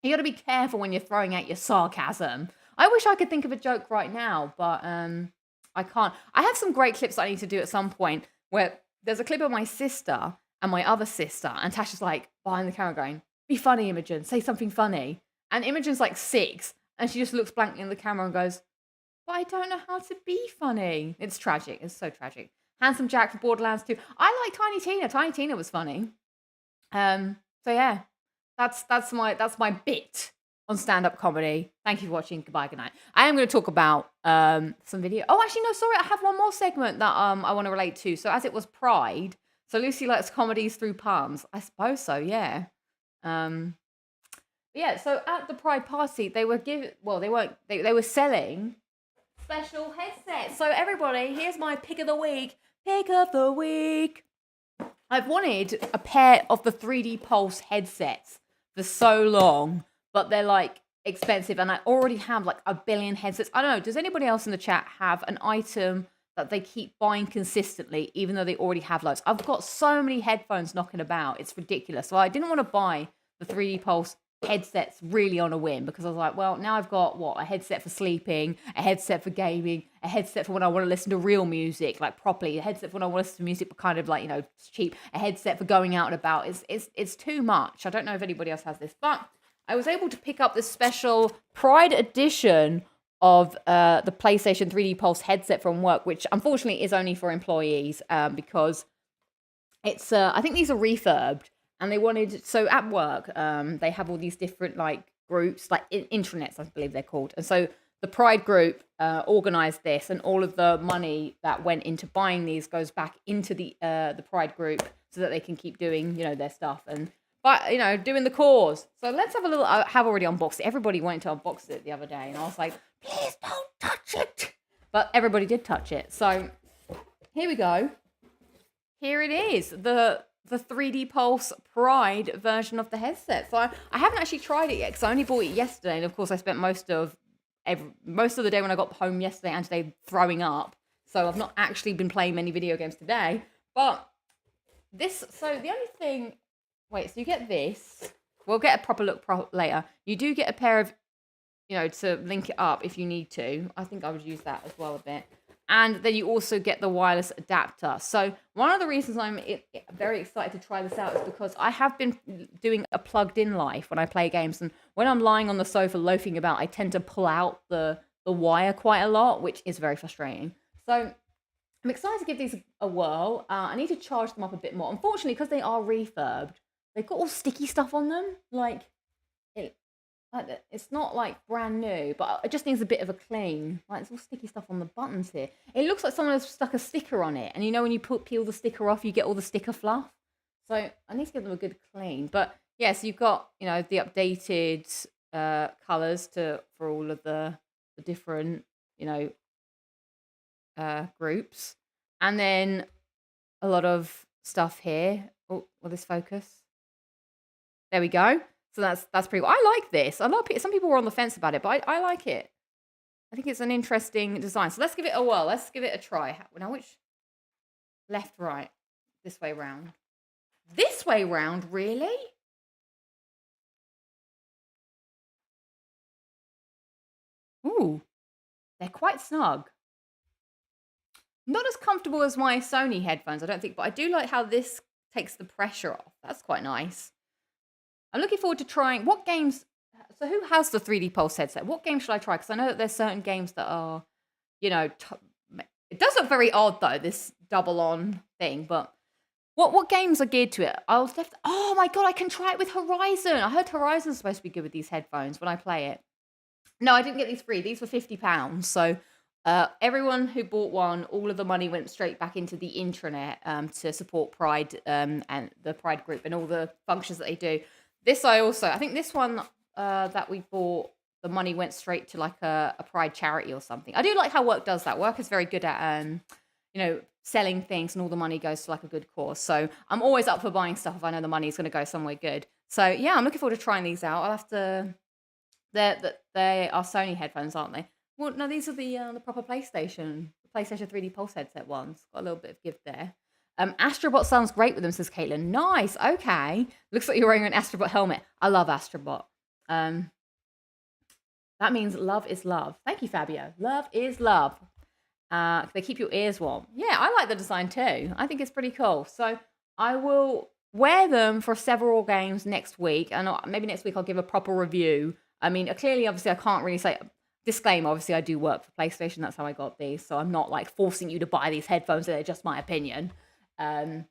be careful when you're throwing out your sarcasm. I wish I could think of a joke right now, but I can't. I have some great clips that I need to do at some point where there's a clip of my sister and my other sister, and Tasha's like behind the camera going, "Be funny, Imogen. Say something funny." And Imogen's like 6, and she just looks blankly in the camera and goes, "But I don't know how to be funny." It's tragic. It's so tragic. Handsome Jack from Borderlands 2. I like Tiny Tina. Tiny Tina was funny. So yeah, that's my bit. on stand-up comedy. Thank you for watching. Goodbye, good night. I am going to talk about some video. Oh, actually, no, sorry. I have one more segment that I want to relate to. So as it was Pride, so Lucy likes comedies through puns. I suppose so, yeah. Yeah, so at the Pride party, they were they were selling special headsets. So everybody, here's my pick of the week. Pick of the week. I've wanted a pair of the 3D Pulse headsets for so long, but they're like expensive, and I already have like a billion headsets. I don't know, does anybody else in the chat have an item that they keep buying consistently, even though they already have loads? I've got so many headphones knocking about, it's ridiculous. So I didn't want to buy the 3D Pulse headsets really on a whim, because I was like, well, now I've got a headset for sleeping, a headset for gaming, a headset for when I want to listen to real music, like properly, a headset for when I want to listen to music but kind of like, it's cheap, a headset for going out and about. It's too much. I don't know if anybody else has this, but I was able to pick up this special Pride edition of the PlayStation 3D Pulse headset from work, which unfortunately is only for employees, because it's I think these are refurbed. And they wanted, so at work, they have all these different like groups, like intranets, I believe they're called. And so the Pride group organized this, and all of the money that went into buying these goes back into the Pride group, so that they can keep doing, their stuff and, doing the cause. So let's have a little. I have already unboxed it. Everybody wanted to unbox it the other day, and I was like, please don't touch it. But everybody did touch it. So here we go. Here it is. The 3D Pulse Pride version of the headset. So I haven't actually tried it yet, because I only bought it yesterday, and of course I spent most of the day when I got home yesterday and today throwing up. So I've not actually been playing many video games today. But so the only thing, so you get this. We'll get a proper look later. You do get a pair of, to link it up if you need to. I think I would use that as well a bit. And then you also get the wireless adapter. So one of the reasons I'm very excited to try this out is because I have been doing a plugged-in life when I play games. And when I'm lying on the sofa loafing about, I tend to pull out the wire quite a lot, which is very frustrating. So I'm excited to give these a whirl. I need to charge them up a bit more. Unfortunately, because they are refurbed, they've got all sticky stuff on them. It's not like brand new, but it just needs a bit of a clean. Like, there's all sticky stuff on the buttons here. It looks like someone has stuck a sticker on it, and when you peel the sticker off, you get all the sticker fluff. So I need to give them a good clean. But yeah, so you've got the updated colors for all of the different groups, and then a lot of stuff here. Oh, will this focus? There we go. So that's pretty cool. I like this. A lot of some people were on the fence about it, but I like it. I think it's an interesting design. So let's give it a whirl. Let's give it a try. Now, which? Left, right. This way round. This way round, really? Ooh, they're quite snug. Not as comfortable as my Sony headphones, I don't think, but I do like how this takes the pressure off. That's quite nice. I'm looking forward to trying what games. So who has the 3D Pulse headset? What games should I try? Because I know that there's certain games that are, it does look very odd though, this double on thing. But what games are geared to it? Oh my god, I can try it with Horizon. I heard Horizon's supposed to be good with these headphones when I play it. No, I didn't get these free. These were £50. So everyone who bought one, all of the money went straight back into the intranet to support Pride and the Pride group and all the functions that they do. This I think this one that we bought, the money went straight to like a Pride charity or something. I do like how Work does that. Work is very good at, selling things, and all the money goes to like a good cause. So I'm always up for buying stuff if I know the money is going to go somewhere good. So yeah, I'm looking forward to trying these out. I'll have to. They are Sony headphones, aren't they? Well, no, these are the proper PlayStation 3D Pulse headset ones. Got a little bit of gift there. Astrobot sounds great with them, says Caitlin. Nice, okay. Looks like you're wearing an Astrobot helmet. I love Astrobot. That means love is love. Thank you, Fabio. Love is love. They keep your ears warm. Yeah, I like the design too. I think it's pretty cool. So I will wear them for several games next week. And maybe next week I'll give a proper review. I mean, clearly, obviously, I can't really say... Disclaimer, obviously, I do work for PlayStation. That's how I got these. So I'm not like forcing you to buy these headphones. They're just my opinion. Yeah,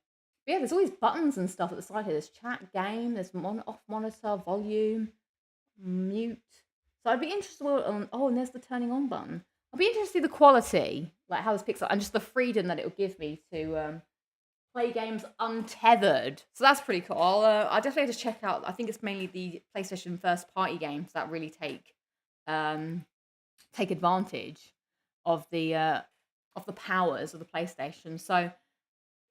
there's always buttons and stuff at the side here. There's chat, game, there's off monitor, volume. mute. So I'd be interested on. Oh, and there's the turning on button. I'd be interested to see the quality, like how this picks up, and just the freedom that it will give me to play games untethered. So that's pretty cool. I'll definitely just check out. I think it's mainly the PlayStation first party games that really take advantage of the powers of the PlayStation. So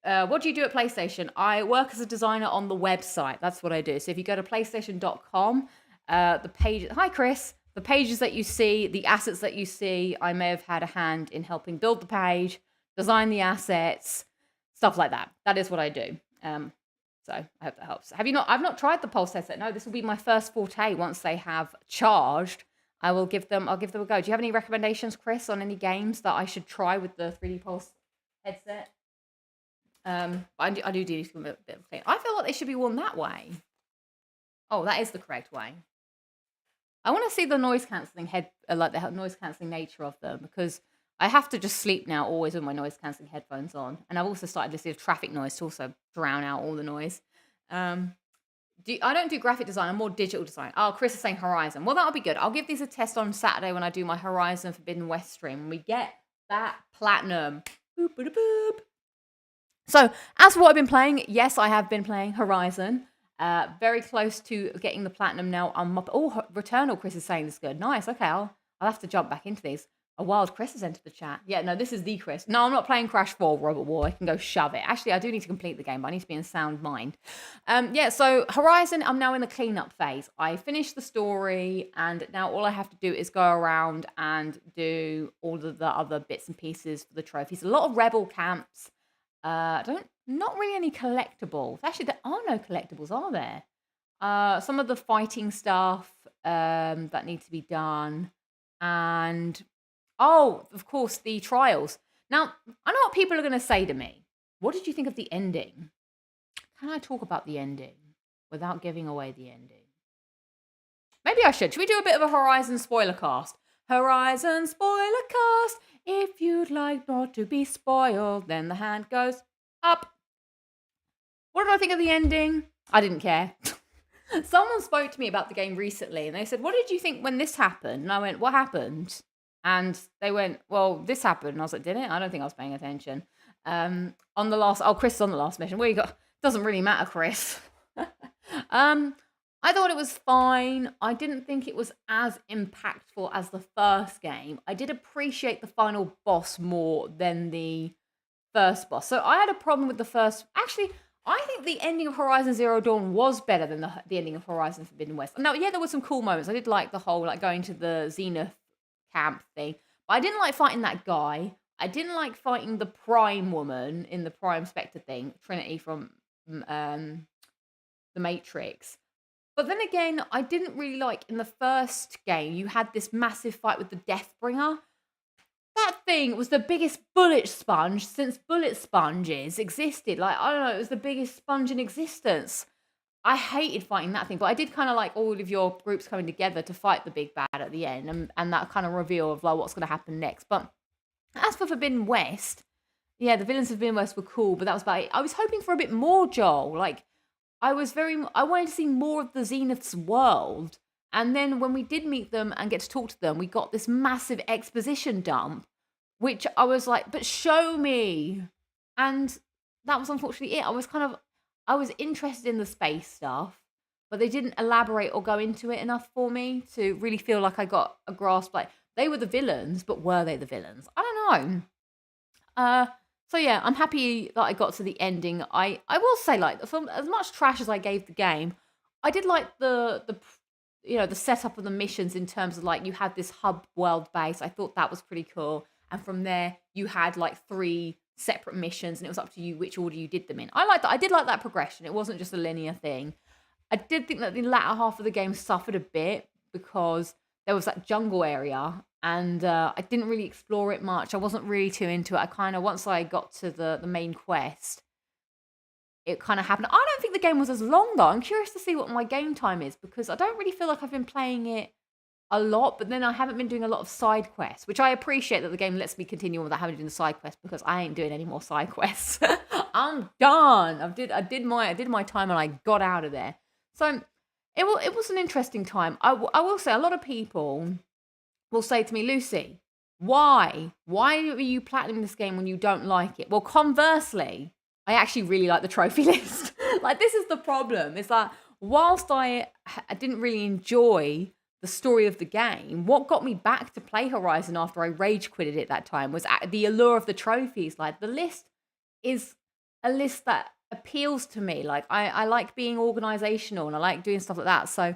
what do you do at PlayStation? I work as a designer on the website. That's what I do. So if you go to PlayStation.com, the page. Hi, Chris. The pages that you see, the assets that you see, I may have had a hand in helping build the page, design the assets, stuff like that. That is what I do. So I hope that helps. Have you not? I've not tried the Pulse headset. No, this will be my first forte. Once they have charged, I'll give them a go. Do you have any recommendations, Chris, on any games that I should try with the 3D Pulse headset? I do need to give them a bit of clean. I feel like they should be worn that way. Oh, that is the correct way. I want to see the noise cancelling like the noise cancelling nature of them, because I have to just sleep now always with my noise cancelling headphones on, and I've also started listening to traffic noise to also drown out all the noise. I don't do graphic design. I'm more digital design. Oh, Chris is saying Horizon. Well, that'll be good. I'll give these a test on Saturday when I do my Horizon Forbidden West stream. When we get that platinum. Boop, boop, boop. So, as for what I've been playing, yes, I have been playing Horizon. Very close to getting the platinum now. Returnal, Chris is saying is good. Nice. Okay, I'll have to jump back into these. A wild Chris has entered the chat. Yeah, no, this is the Chris. No, I'm not playing Crash 4 Robot War. I can go shove it. Actually, I do need to complete the game, but I need to be in sound mind. So Horizon, I'm now in the cleanup phase. I finished the story, and now all I have to do is go around and do all of the other bits and pieces for the trophies. A lot of rebel camps. Not really any collectibles. Actually, there are no collectibles, are there? Some of the fighting stuff that need to be done, and of course, the trials. Now, I know what people are going to say to me. What did you think of the ending? Can I talk about the ending without giving away the ending? Maybe I should. Should we do a bit of a Horizon spoiler cast? Horizon spoiler cast. If you'd like not to be spoiled, then the hand goes up. What did I think of the ending? I didn't care. Someone spoke to me about the game recently, and they said, what did you think when this happened? And I went, what happened? And they went, well, this happened. And I was like, did it? I don't think I was paying attention. Chris is on the last mission. What you got? Doesn't really matter, Chris. I thought it was fine. I didn't think it was as impactful as the first game. I did appreciate the final boss more than the first boss. So I had a problem with the first. Actually, I think the ending of Horizon Zero Dawn was better than the ending of Horizon Forbidden West. Now, yeah, there were some cool moments. I did like the whole going to the Zenith camp thing. But I didn't like fighting that guy. I didn't like fighting the Prime woman in the Prime Spectre thing, Trinity from the Matrix. But then again, I didn't really like in the first game, you had this massive fight with the Deathbringer. That thing was the biggest bullet sponge since bullet sponges existed. I don't know, it was the biggest sponge in existence. I hated fighting that thing, but I did kind of like all of your groups coming together to fight the big bad at the end, and that kind of reveal of what's going to happen next. But as for Forbidden West, yeah, the villains of Forbidden West were cool, but that was about it. I was hoping for a bit more, Joel. I wanted to see more of the Zenith's world. And then when we did meet them and get to talk to them, we got this massive exposition dump, which I was like, but show me. And that was unfortunately it. I was interested in the space stuff, but they didn't elaborate or go into it enough for me to really feel like I got a grasp. They were the villains, but were they the villains? I don't know. So yeah, I'm happy that I got to the ending. I will say, from as much trash as I gave the game, I did like the setup of the missions in terms of you had this hub world base. I thought that was pretty cool. And from there, you had 3 separate missions, and it was up to you which order you did them in. I liked that. I did like that progression. It wasn't just a linear thing. I did think that the latter half of the game suffered a bit because there was that jungle area, and I didn't really explore it much. I wasn't really too into it. Once I got to the main quest, it kind of happened. I don't think the game was as long, though. I'm curious to see what my game time is, because I don't really feel like I've been playing it a lot, but then I haven't been doing a lot of side quests, which I appreciate that the game lets me continue on without having to do the side quests, because I ain't doing any more side quests. I'm done. I did my time and I got out of there. So it was an interesting time. I will say a lot of people will say to me, Lucy, why are you platinum this game when you don't like it? Well, conversely, I actually really like the trophy list. Like, this is the problem. It's that whilst I didn't really enjoy the story of the game, what got me back to play Horizon after I rage quitted it that time was the allure of the trophies. Like, the list is a list that appeals to me. Like, I like being organizational and I like doing stuff like that. So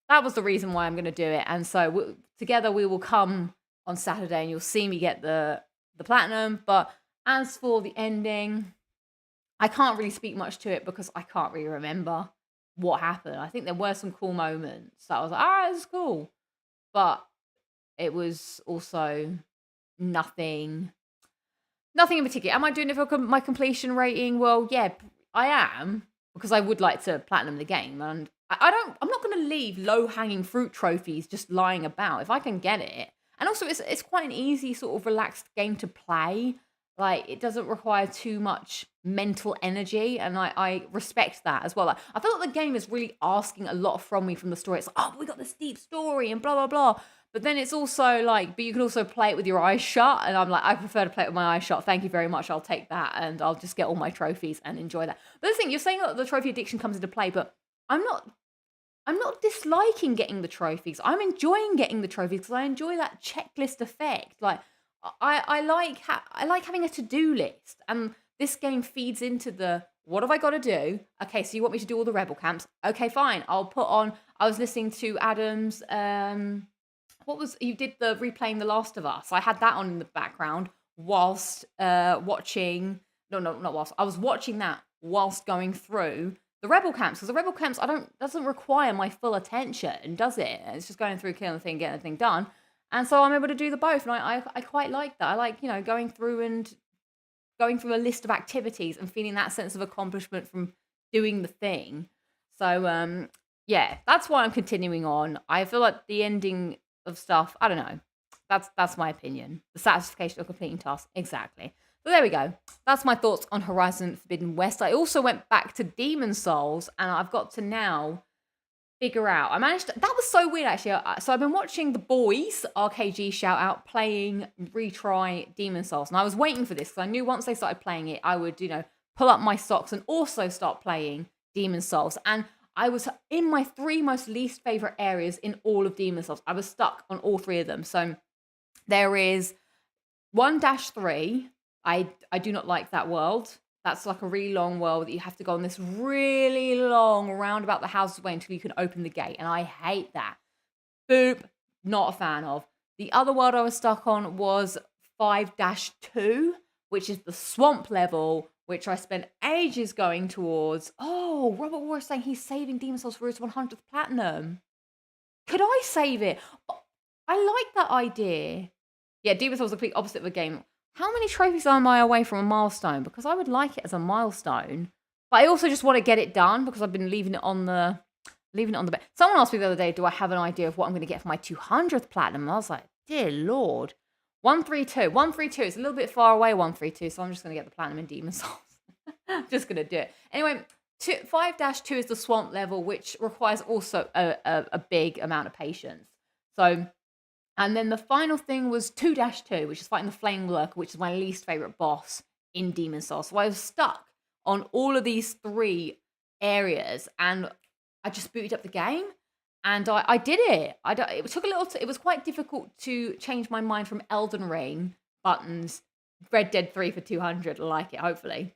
that was the reason why I'm going to do it. And so together we will come on Saturday and you'll see me get the platinum. But as for the ending, I can't really speak much to it because I can't really remember what happened. I think there were some cool moments that I was like, all right, this is cool. But it was also nothing in particular. Am I doing it for my completion rating? Well, yeah, I am, because I would like to platinum the game. And I'm not going to leave low-hanging fruit trophies just lying about if I can get it. And also, it's quite an easy sort of relaxed game to play. Like, it doesn't require too much mental energy, and I respect that as well. Like, I feel like the game is really asking a lot from me from the story. It's like, oh, we got this deep story and blah, blah, blah. But then it's also like, but you can also play it with your eyes shut. And I'm like, I prefer to play it with my eyes shut. Thank you very much. I'll take that, and I'll just get all my trophies and enjoy that. But the thing, you're saying that the trophy addiction comes into play, but I'm not disliking getting the trophies. I'm enjoying getting the trophies because I enjoy that checklist effect. Like, I like having a to-do list, and this game feeds into the what have I got to do? Okay, so you want me to do all the rebel camps? Okay, fine. I'll put on. I was listening to Adam's. You did the replaying The Last of Us. I had that on in the background whilst watching. No, not whilst. I was watching that whilst going through the rebel camps, because the rebel camps doesn't require my full attention, does it? It's just going through, killing the thing, getting the thing done. And so I'm able to do the both, and I quite like that. I like, going through a list of activities and feeling that sense of accomplishment from doing the thing. So yeah, that's why I'm continuing on. I feel like the ending of stuff, I don't know. That's my opinion. The satisfaction of completing tasks, exactly. So there we go. That's my thoughts on Horizon Forbidden West. I also went back to Demon Souls, and I've got to now figure out. That was so weird, actually. So I've been watching the boys, RKG shout out, playing retry Demon Souls. And I was waiting for this because I knew once they started playing it, I would, pull up my socks and also start playing Demon Souls. And I was in my 3 most least favorite areas in all of Demon Souls. I was stuck on all 3 of them. So there is 1-3. I do not like that world. That's like a really long world that you have to go on this really long roundabout the house's way until you can open the gate. And I hate that. Boop. Not a fan of. The other world I was stuck on was 5-2, which is the swamp level, which I spent ages going towards. Oh, Robert War is saying he's saving Demon Souls for his 100th platinum. Could I save it? I like that idea. Yeah, Demon Souls is the complete opposite of a game. How many trophies am I away from a milestone? Because I would like it as a milestone, but I also just want to get it done because I've been leaving it on the bed. Someone asked me the other day, do I have an idea of what I'm going to get for my 200th platinum? And I was like, dear Lord. 132. 132. It's a little bit far away, 132, so I'm just going to get the platinum in Demon Souls. Just going to do it. Anyway, 5-2 is the swamp level, which requires also a big amount of patience. So... And then the final thing was 2-2, which is fighting the Flame Lurker, which is my least favorite boss in Demon Souls. So I was stuck on all of these 3 areas, and I just booted up the game, and I did it. It took a little. It was quite difficult to change my mind from Elden Ring buttons, Red Dead 3 for 200. I like it. Hopefully,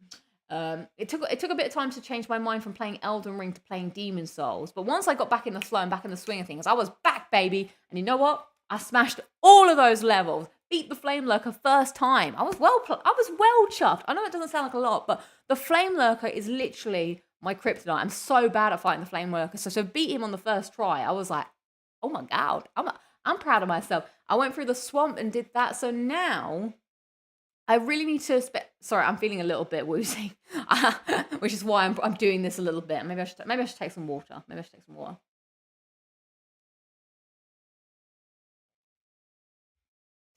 it took a bit of time to change my mind from playing Elden Ring to playing Demon Souls. But once I got back in the flow and back in the swing of things, I was back, baby. And you know what? I smashed all of those levels, beat the Flame Lurker first time. I was well chuffed. I know it doesn't sound like a lot, but the Flame Lurker is literally my kryptonite. I'm so bad at fighting the Flame Lurker. So beat him on the first try. I was like, oh my God, I'm proud of myself. I went through the swamp and did that. So now I really need to sorry, I'm feeling a little bit woozy, which is why I'm doing this a little bit. Maybe I should take some water.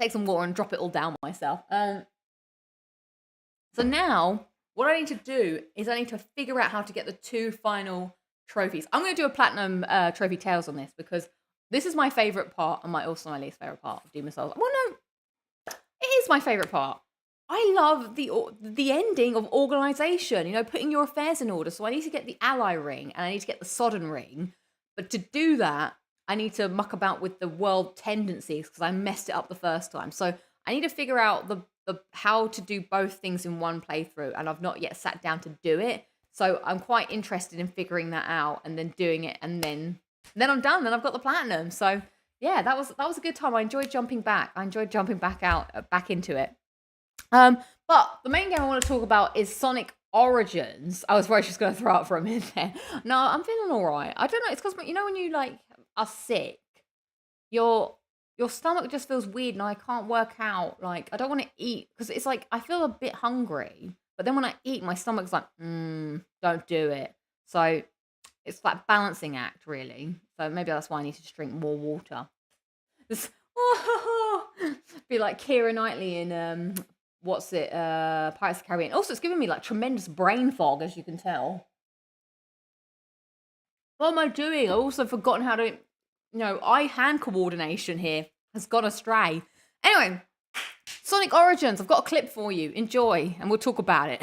Take some water and drop it all down myself. So now, what I need to do is I need to figure out how to get the 2 final trophies. I'm going to do a platinum trophy tales on this because this is my favorite part and also my least favorite part of Demon Souls. Well, no, it is my favorite part. I love the ending of organization, you know, putting your affairs in order. So I need to get the ally ring and I need to get the sodden ring. But to do that, I need to muck about with the world tendencies because I messed it up the first time. So I need to figure out the how to do both things in one playthrough, and I've not yet sat down to do it. So I'm quite interested in figuring that out and then doing it, and then I'm done. Then I've got the platinum. So yeah, that was a good time. I enjoyed jumping back. I enjoyed jumping back into it. But the main game I want to talk about is Sonic Origins. I was worried she was going to throw up for a minute there. No, I'm feeling all right. I don't know. It's because, you know, when you like are sick, your stomach just feels weird and I can't work out. Like, I don't want to eat because it's like I feel a bit hungry. But then when I eat, my stomach's like, don't do it. So it's like balancing act, really. So maybe that's why I need to just drink more water. Be like Keira Knightley in Pirates of the Caribbean. Also, it's giving me like tremendous brain fog, as you can tell. What am I doing? I've also forgotten how to, you know, eye-hand coordination here has gone astray. Anyway, Sonic Origins. I've got a clip for you. Enjoy, and we'll talk about it.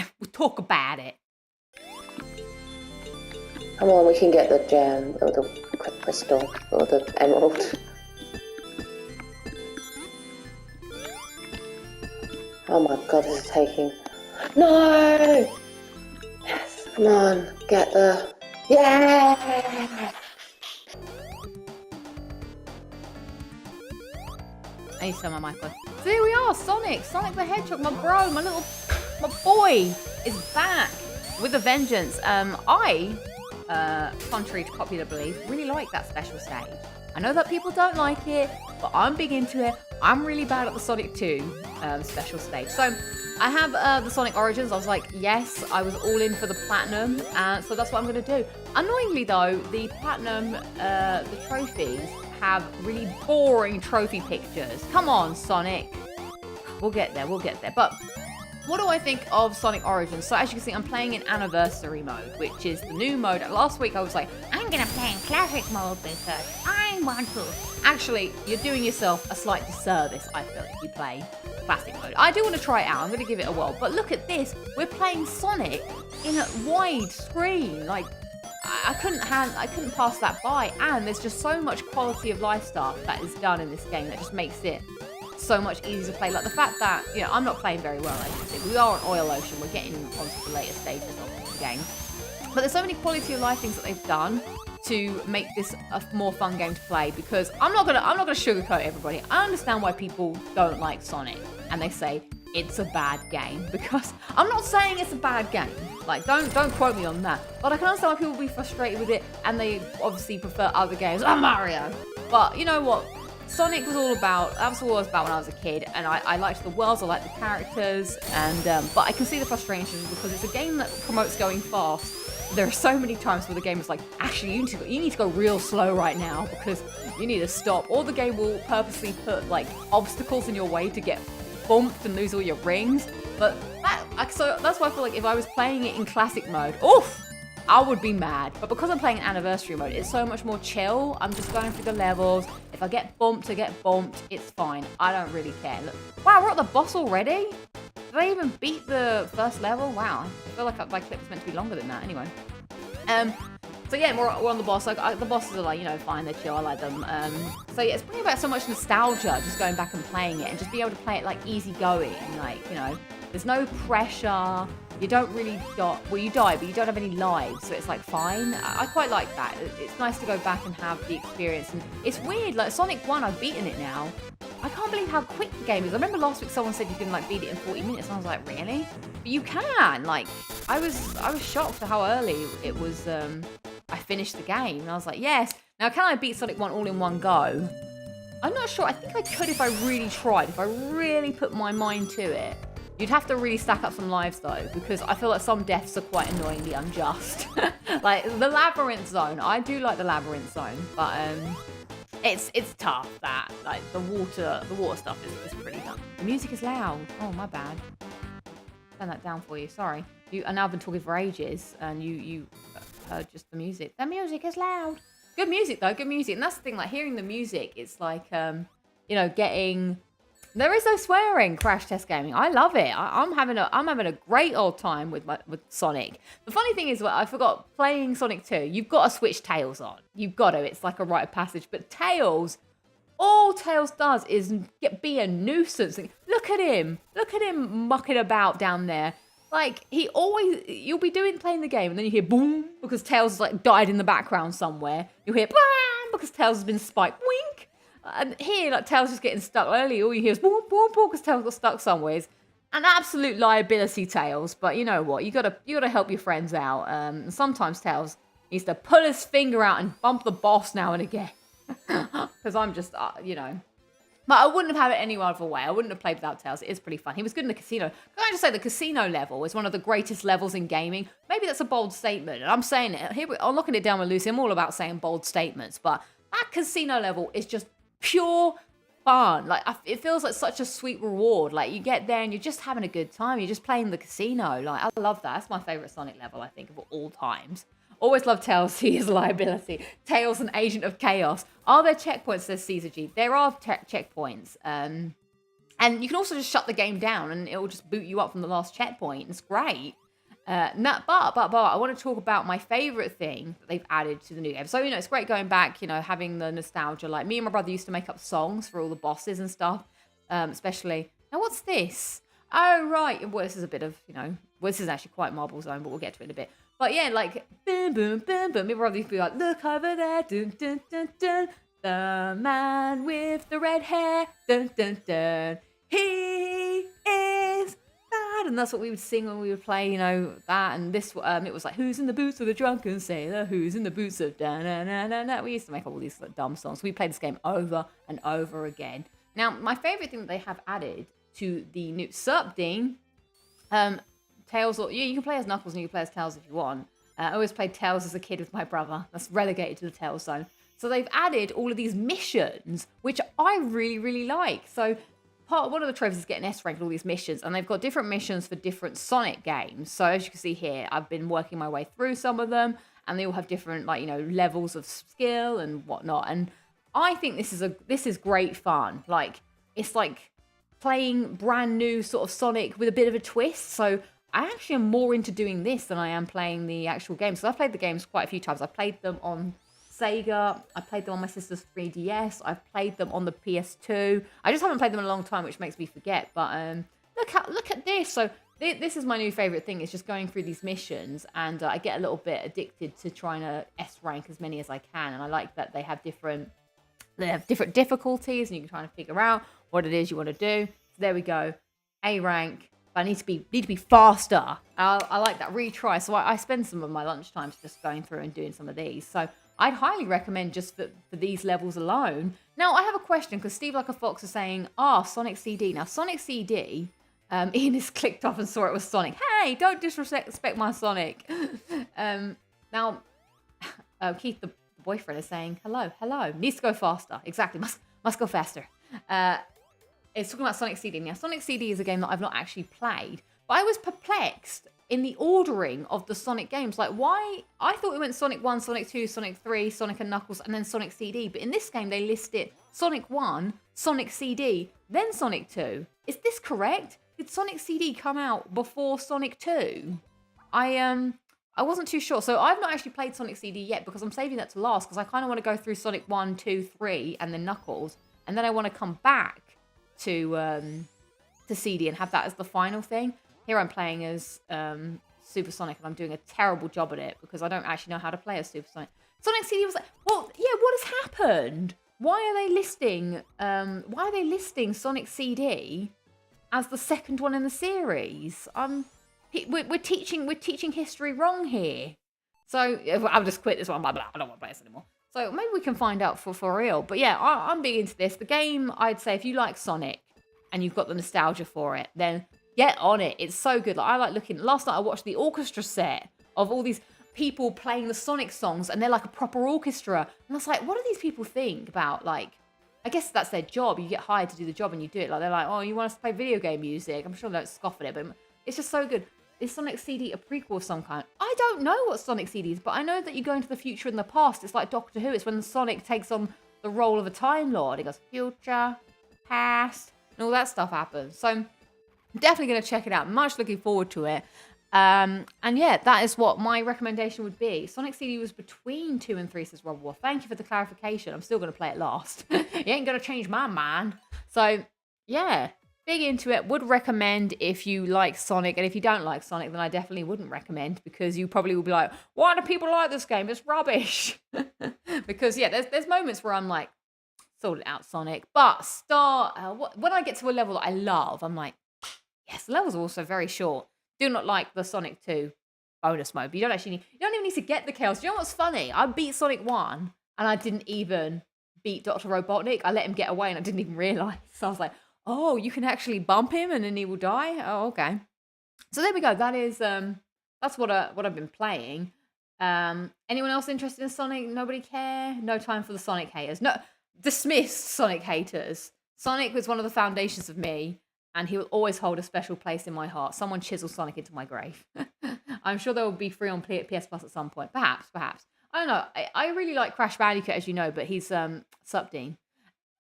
Come on, we can get the gem, or the crystal, or the emerald. Oh my god, this is taking... No! Yes, come on, get the... Yeah!
I need to turn my mic on. So here we are, Sonic the Hedgehog, my bro, my boy is back with a vengeance. Contrary to popular belief, really like that special stage. I know that people don't like it, but I'm big into it. I'm really bad at the Sonic 2 special stage. So I have the Sonic Origins. I was like, yes, I was all in for the platinum. So that's what I'm going to do. Annoyingly, though, the platinum, the trophies have really boring trophy pictures. Come on, Sonic. We'll get there. But what do I think of Sonic Origins? So as you can see, I'm playing in Anniversary mode, which is the new mode. Last week I was like, I'm going to play in Classic mode because I want to. Actually, you're doing yourself a slight disservice, I feel, if you play Classic mode. I do want to try it out. I'm going to give it a whirl. But look at this. We're playing Sonic in a wide screen. Like, I couldn't pass that by. And there's just so much quality of life stuff that is done in this game that just makes it so much easier to play. Like the fact that, you know, I'm not playing very well, as you can see. We are on Oil Ocean. We're getting onto the later stages of the game. But there's so many quality of life things that they've done to make this a more fun game to play, because I'm not gonna sugarcoat everybody. I understand why people don't like Sonic and they say it's a bad game, because I'm not saying it's a bad game. Like, don't quote me on that. But I can understand why people will be frustrated with it, and they obviously prefer other games like Mario. But you know what? Sonic was all about, that's what it was about when I was a kid, and I liked the worlds, I liked the characters, and but I can see the frustrations because it's a game that promotes going fast. There are so many times where the game is like, actually, you need to go real slow right now because you need to stop. Or the game will purposely put like obstacles in your way to get bumped and lose all your rings. But so that's why I feel like if I was playing it in classic mode, oof, I would be mad. But because I'm playing in anniversary mode, it's so much more chill. I'm just going through the levels. If I get bumped, I get bumped. It's fine. I don't really care. Look, wow, we're at the boss already? Did I even beat the first level? Wow, I feel like my clip was meant to be longer than that. Anyway. So yeah, we're on the boss. Like, the bosses are like, you know, fine, they're chill. I like them. So yeah, it's bringing back so much nostalgia, just going back and playing it and just being able to play it like easy going. Like, you know, there's no pressure. You don't really die. Well, you die, but you don't have any lives, so it's like fine. I quite like that. It's nice to go back and have the experience. And it's weird, like Sonic 1, I've beaten it now. I can't believe how quick the game is. I remember last week someone said you can like beat it in 40 minutes, and I was like, really? But you can. Like, I was shocked at how early it was. I finished the game, and I was like, yes. Now, can I beat Sonic 1 all in one go? I'm not sure. I think I could if I really tried. If I really put my mind to it. You'd have to really stack up some lives though, because I feel like some deaths are quite annoyingly unjust. Like the labyrinth zone, I do like the labyrinth zone, but it's tough. That like the water stuff is pretty tough. The music is loud. Oh my bad. Turn that down for you. Sorry. And now I've been talking for ages, and you heard just the music. The music is loud. Good music though, good music. And that's the thing, like hearing the music, it's like, you know, getting... There is no swearing, Crash Test Gaming. I love it. I'm having a great old time with Sonic. The funny thing is, I forgot, playing Sonic 2, you've got to switch Tails on. You've got to. It's like a rite of passage. But Tails, all Tails does is be a nuisance. Look at him. Look at him mucking about down there. Like, you'll be playing the game, and then you hear boom, because Tails has like died in the background somewhere. You'll hear bam, because Tails has been spiked. Wink. And here, like, Tails just getting stuck early. All you hear is boom, boom, boom, because Tails got stuck somewhere. An absolute liability, Tails. But you know what? You gotta help your friends out. Sometimes Tails needs to pull his finger out and bump the boss now and again. Because I'm just, you know. But I wouldn't have had it any other way. I wouldn't have played without Tails. It is pretty fun. He was good in the casino. Can I just say the casino level is one of the greatest levels in gaming? Maybe that's a bold statement. And I'm saying it. Here, I'm locking it down with Lucy. I'm all about saying bold statements. But that casino level is just pure fun. Like, it feels like such a sweet reward. Like, you get there and you're just having a good time. You're just playing the casino. Like, I love that. That's my favorite Sonic level, I think, of all times. Always love Tails. He is a liability. Tails, an agent of chaos. Are there checkpoints, says Caesar G? There are checkpoints. And you can also just shut the game down and it will just boot you up from the last checkpoint. It's great. But I want to talk about my favorite thing that they've added to the new game. So, you know, it's great going back, you know, having the nostalgia. Like, me and my brother used to make up songs for all the bosses and stuff. Especially, now what's this? Oh, right. Well, this is a bit of, you know, well, this is actually quite Marble Zone, but we'll get to it in a bit. But yeah, like, boom, boom, boom, boom. Me and my brother used to be like, look over there, dun, dun, dun, dun. The man with the red hair, dun, dun, dun. He is bad. And that's what we would sing when we would play, you know, that. And this, it was like, who's in the boots of the drunken sailor? Who's in the boots of da-na-na-na-na? We used to make all these like, dumb songs. We played this game over and over again. Now, my favorite thing that they have added to the new Sup, Dean, Tails, or you can play as Knuckles and you can play as Tails if you want. I always played Tails as a kid with my brother. That's relegated to the Tails zone. So they've added all of these missions, which I really, really like. So one of the trophies is getting S rank all these missions, and they've got different missions for different Sonic games. So as you can see here, I've been working my way through some of them, and they all have different, like, you know, levels of skill and whatnot. And I think this is great fun. Like, it's like playing brand new sort of Sonic with a bit of a twist. So I actually am more into doing this than I am playing the actual games. So I've played the games quite a few times. I've played them on Sega. I played them on my sister's 3DS. I've played them on the PS2. I just haven't played them in a long time, which makes me forget. But look at this. So this is my new favorite thing. It's just going through these missions, and I get a little bit addicted to trying to S rank as many as I can. And I like that they have different difficulties, and you can try and figure out what it is you want to do. So there we go, A rank. But I need to be faster. I like that retry. So I spend some of my lunch times just going through and doing some of these. So I'd highly recommend just for these levels alone. Now, I have a question, because Steve Like a Fox is saying, Sonic CD. Now, Sonic CD, Ian has clicked off and saw it was Sonic. Hey, don't disrespect my Sonic. Now, Keith, the boyfriend, is saying, hello. Needs to go faster. Exactly, must go faster. It's talking about Sonic CD. Now, Sonic CD is a game that I've not actually played, but I was perplexed in the ordering of the Sonic games. Like, why? I thought it went Sonic 1, Sonic 2, Sonic 3, Sonic and Knuckles, and then Sonic CD. But in this game, they list it Sonic 1, Sonic CD, then Sonic 2. Is this correct? Did Sonic CD come out before Sonic 2? I wasn't too sure. So I've not actually played Sonic CD yet, because I'm saving that to last, because I kind of want to go through Sonic 1, 2, 3, and then Knuckles. And then I want to come back to CD and have that as the final thing. Here I'm playing as Super Sonic, and I'm doing a terrible job at it because I don't actually know how to play as Super Sonic. Sonic CD was like, well, yeah, what has happened? Why are they listing Sonic CD as the second one in the series? We're teaching history wrong here. So I'll just quit this one. I don't want to play this anymore. So maybe we can find out for real. But yeah, I'm big into this. The game, I'd say, if you like Sonic and you've got the nostalgia for it, then get on it. It's so good. Like, I like looking. Last night I watched the orchestra set of all these people playing the Sonic songs, and they're like a proper orchestra. And I was like, what do these people think about, like, I guess that's their job. You get hired to do the job and you do it. Like, they're like, oh, you want us to play video game music? I'm sure they don't scoff at it, but it's just so good. is Sonic CD a prequel of some kind? I don't know what Sonic CD is, but I know that you go into the future and the past. It's like Doctor Who. It's when Sonic takes on the role of a Time Lord. It goes future, past, and all that stuff happens. So I'm definitely going to check it out. Much looking forward to it. And yeah, that is what my recommendation would be. Sonic CD was between 2 and 3, says Rob Wolf. Thank you for the clarification. I'm still going to play it last. You ain't going to change my mind. So yeah, big into it. Would recommend if you like Sonic. And if you don't like Sonic, then I definitely wouldn't recommend, because you probably will be like, why do people like this game? It's rubbish. Because yeah, there's moments where I'm like, sorted out Sonic. But when I get to a level that I love, I'm like, yes, the levels are also very short. Do not like the Sonic 2 bonus mode. But you don't even need to get the Chaos. Do you know what's funny? I beat Sonic 1 and I didn't even beat Dr. Robotnik. I let him get away and I didn't even realize. So I was like, oh, you can actually bump him and then he will die? Oh, okay. So there we go. That is that's what I've been playing. Anyone else interested in Sonic? Nobody care? No time for the Sonic haters. No, dismissed Sonic haters. Sonic was one of the foundations of me, and he will always hold a special place in my heart. Someone chisel Sonic into my grave. I'm sure they will be free on PS Plus at some point. Perhaps. I don't know. I really like Crash Bandicoot, as you know, but he's Subdean.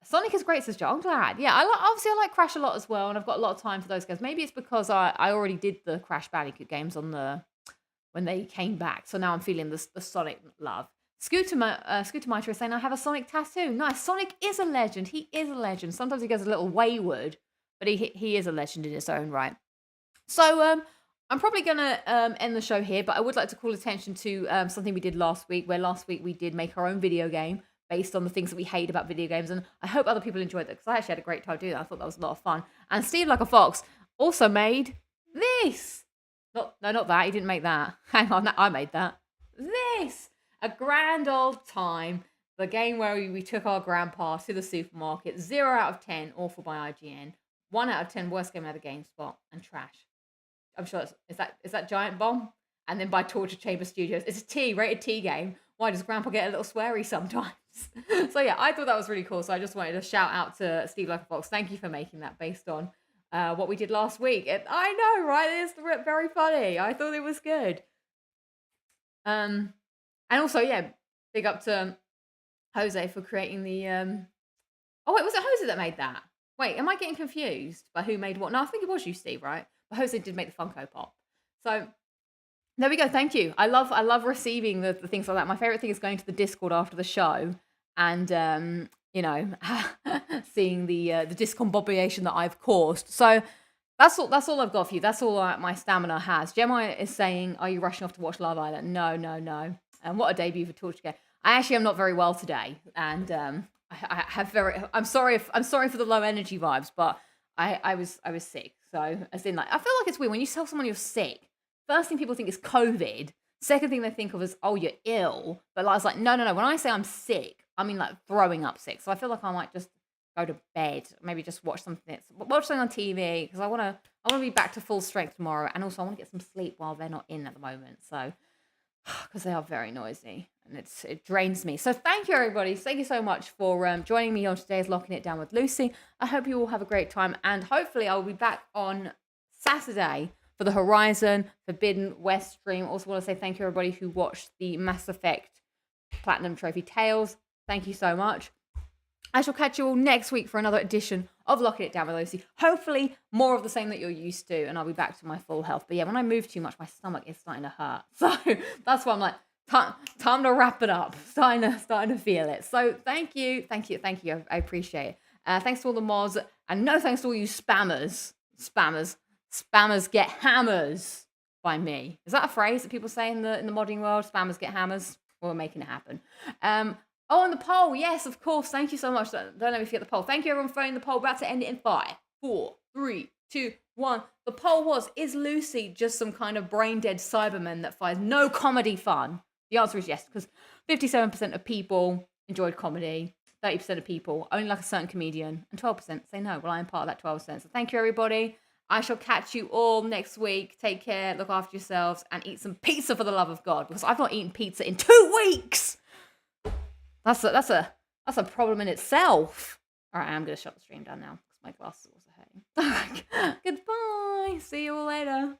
Sonic is great, says Joe. I'm glad. Yeah, obviously I like Crash a lot as well, and I've got a lot of time for those games. Maybe it's because I already did the Crash Bandicoot games when they came back, so now I'm feeling the Sonic love. Scooter Miter is saying, I have a Sonic tattoo. Nice. Sonic is a legend. He is a legend. Sometimes he goes a little wayward, but he is a legend in his own right. So I'm probably going to end the show here, but I would like to call attention to something we did last week, where last week we did make our own video game based on the things that we hate about video games, and I hope other people enjoyed that, because I actually had a great time doing that. I thought that was a lot of fun. And Steve Like a Fox also made this. Not that. He didn't make that. Hang on, I made that. This. A grand old time. The game where we took our grandpa to the supermarket. 0 out of 10, awful by IGN. 1 out of 10, worst game out of GameSpot, and trash. I'm sure is that Giant Bomb? And then by Torture Chamber Studios. It's a T, rated T game. Why does Grandpa get a little sweary sometimes? So yeah, I thought that was really cool. So I just wanted to shout out to Steve Like a Fox. Thank you for making that based on what we did last week. I know, right? It's very funny. I thought it was good. And also, yeah, big up to Jose for creating the oh wait, was it Jose that made that? Wait, am I getting confused by who made what? No, I think it was you, Steve, right? But Jose did make the Funko Pop. So there we go. Thank you. I love receiving the things like that. My favorite thing is going to the Discord after the show and seeing the discombobulation that I've caused. So that's all I've got for you. That's all my stamina has. Gemma is saying, "Are you rushing off to watch Love Island?" No. And what a debut for Torture Game. I actually am not very well today, and I'm sorry for the low energy vibes, but I was sick. So as in, like, I feel like it's weird when you tell someone you're sick. First thing people think is COVID. Second thing they think of is, oh, you're ill. But I was like, no. When I say I'm sick, I mean like throwing up sick. So I feel like I might just go to bed, maybe just watch something on TV, because I want to be back to full strength tomorrow, and also I want to get some sleep while they're not in at the moment. So because they are very noisy and it drains me. So thank you, everybody. Thank you so much for joining me on today's Locking It Down with Lucy. I hope you all have a great time, and hopefully I will be back on Saturday for the Horizon Forbidden West stream. Also want to say thank you, everybody who watched the Mass Effect Platinum Trophy Tales. Thank you so much. I shall catch you all next week for another edition of Locking It Down with Lucy. Hopefully more of the same that you're used to, and I'll be back to my full health. But yeah, when I move too much, my stomach is starting to hurt. So that's why I'm like, time to wrap it up. Starting to feel it. So thank you. I appreciate it. Thanks to all the mods, and no thanks to all you spammers. Spammers get hammers by me. Is that a phrase that people say in the modding world? Spammers get hammers? Well, we're making it happen. Oh, and the poll. Yes, of course. Thank you so much. Don't let me forget the poll. Thank you, everyone, for voting the poll. About to end it in 5, 4, 3, 2, 1. The poll was, is Lucy just some kind of brain-dead Cyberman that finds no comedy fun? The answer is yes, because 57% of people enjoyed comedy. 30% of people only like a certain comedian. And 12% say no. Well, I am part of that 12%. So thank you, everybody. I shall catch you all next week. Take care, look after yourselves, and eat some pizza for the love of God, because I've not eaten pizza in 2 weeks. That's a problem in itself. All right, I'm going to shut the stream down now because my glasses are also hurting. Goodbye. See you all later.